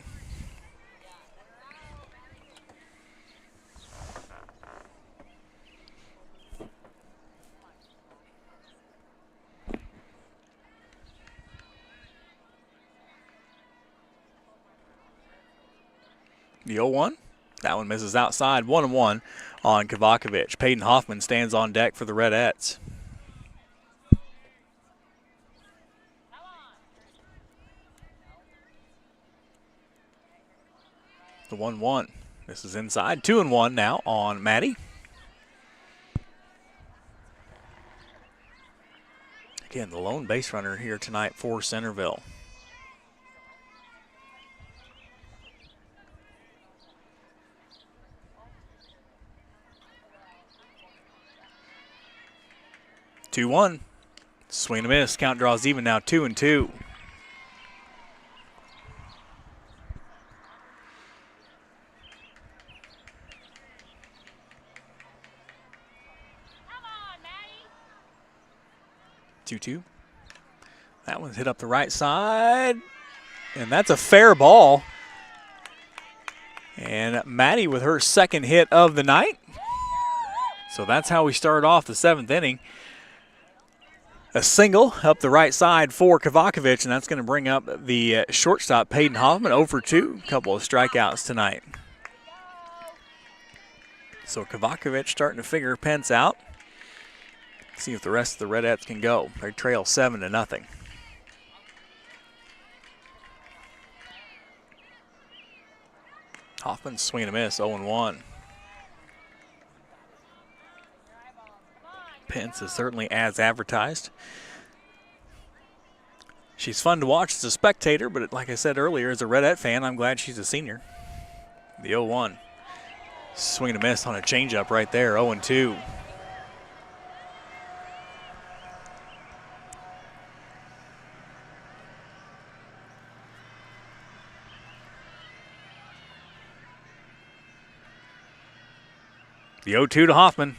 The 0-1, that one misses outside, 1-1 on Kovacevic. Peyton Hoffman stands on deck for the Redettes. The 1-1, this is inside, 2-1 now on Maddie. Again, the lone base runner here tonight for Centerville. Two-one. Swing and a miss. Count draws even now, 2-2. Two-two. That one's hit up the right side, and that's a fair ball. And Maddie with her second hit of the night. So that's how we start off the seventh inning. A single up the right side for Kovacevic, and that's going to bring up the shortstop, Peyton Hoffman, 0-2. A couple of strikeouts tonight. So Kovacevic starting to figure Pence out. See if the rest of the Redettes can go. They trail 7-0. Hoffman swing and a miss, 0-1. Pence is certainly as advertised. She's fun to watch as a spectator, but like I said earlier, as a Redette fan, I'm glad she's a senior. The 0-1. Swing and a miss on a changeup right there, 0-2. The 0-2 to Hoffman.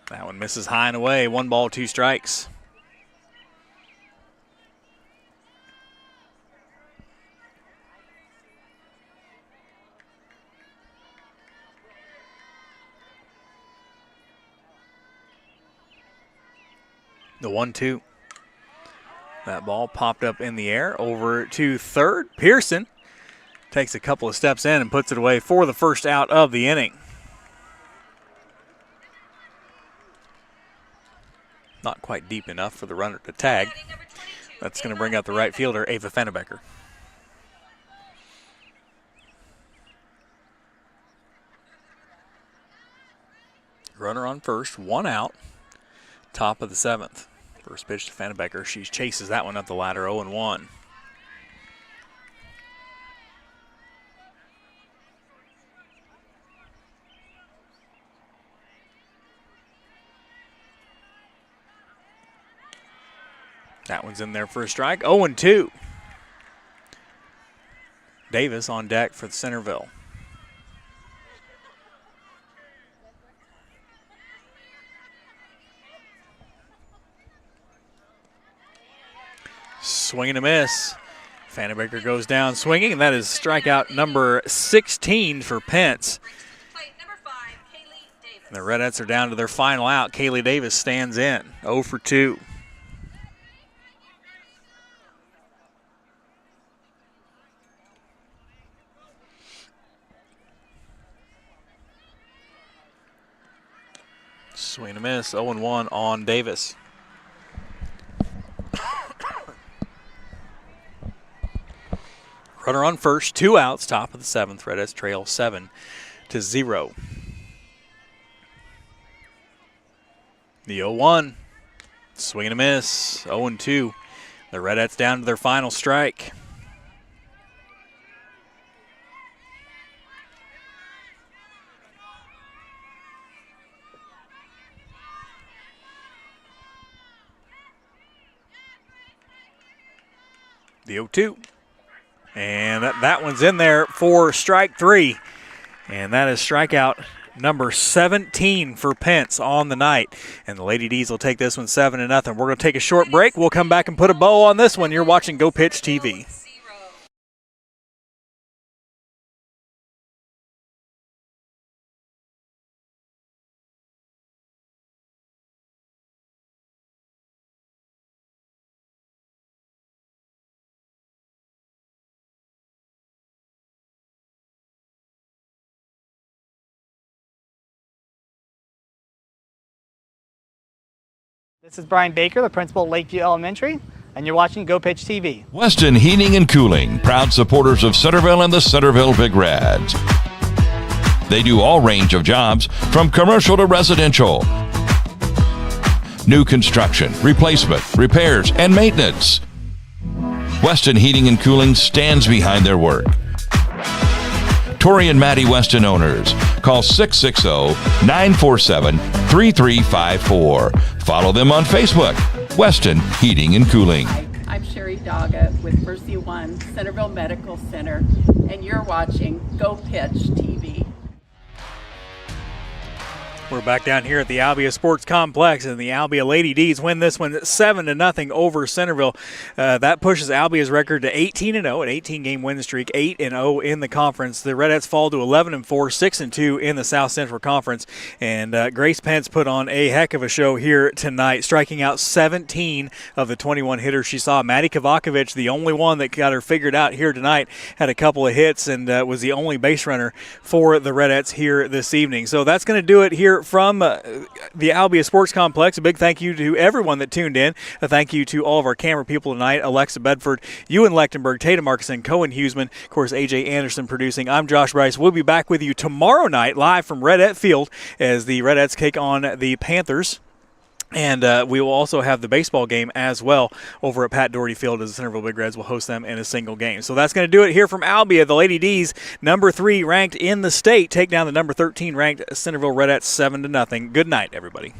That one misses high and away. 1 ball, 2 strikes. The 1-2. That ball popped up in the air over to third. Pearson takes a couple of steps in and puts it away for the first out of the inning. Not quite deep enough for the runner to tag. That's going to bring out the right fielder, Ava Fennebecker. Runner on first, 1 out, top of the 7th. First pitch to Fennebecker. She chases that one up the ladder, 0-1. That one's in there for a strike. 0-2. Davis on deck for the Centerville. Swing and a miss. Fennebecker goes down swinging, and that is strikeout number 16 for Pence. The Redettes are down to their final out. Kaylee Davis stands in, 0 for 2. Swing and a miss, 0-1 on Davis. Runner on first, 2 outs, top of the 7th. Redettes trail 7-0. The 0-1, swing and a miss, 0-2. The Redettes down to their final strike. The 0-2. And that one's in there for strike 3. And that is strikeout number 17 for Pence on the night. And the Lady D's will take this one 7-0. We're going to take a short break. We'll come back and put a bow on this one. You're watching Go Pitch TV. This is Brian Baker, the principal at Lakeview Elementary, and you're watching Go Pitch TV. Weston Heating and Cooling, proud supporters of Centerville and the Centerville Big Reds. They do all range of jobs, from commercial to residential. New construction, replacement, repairs, and maintenance. Weston Heating and Cooling stands behind their work. Tori and Maddie Weston owners. Call 660-947-3354. Follow them on Facebook. Weston Heating and Cooling. I'm Sherry Daga with Mercy One Centerville Medical Center, and you're watching Go Pitch TV. We're back down here at the Albia Sports Complex, and the Albia Lady D's win this one 7-0 over Centerville. That pushes Albia's record to 18-0, an 18-game win streak, 8-0 in the conference. The Redettes fall to 11-4, 6-2 in the South Central Conference. And Grace Pence put on a heck of a show here tonight, striking out 17 of the 21 hitters she saw. Maddie Kovakovic, the only one that got her figured out here tonight, had a couple of hits and was the only base runner for the Redettes here this evening. So that's going to do it here from the Albia Sports Complex. A big thank you to everyone that tuned in. A thank you to all of our camera people tonight: Alexa Bedford, Ewan Lechtenberg, Tatum Markson, Cohen Huseman, of course AJ Anderson producing. I'm Josh Bryce. We'll be back with you tomorrow night live from Redette Field as the Redettes take on the Panthers. And we will also have the baseball game as well over at Pat Doherty Field, as the Centerville Big Reds will host them in a single game. So that's going to do it here from Albia. The Lady D's, number 3 ranked in the state, take down the number 13 ranked Centerville Redettes 7-0. Good night, everybody.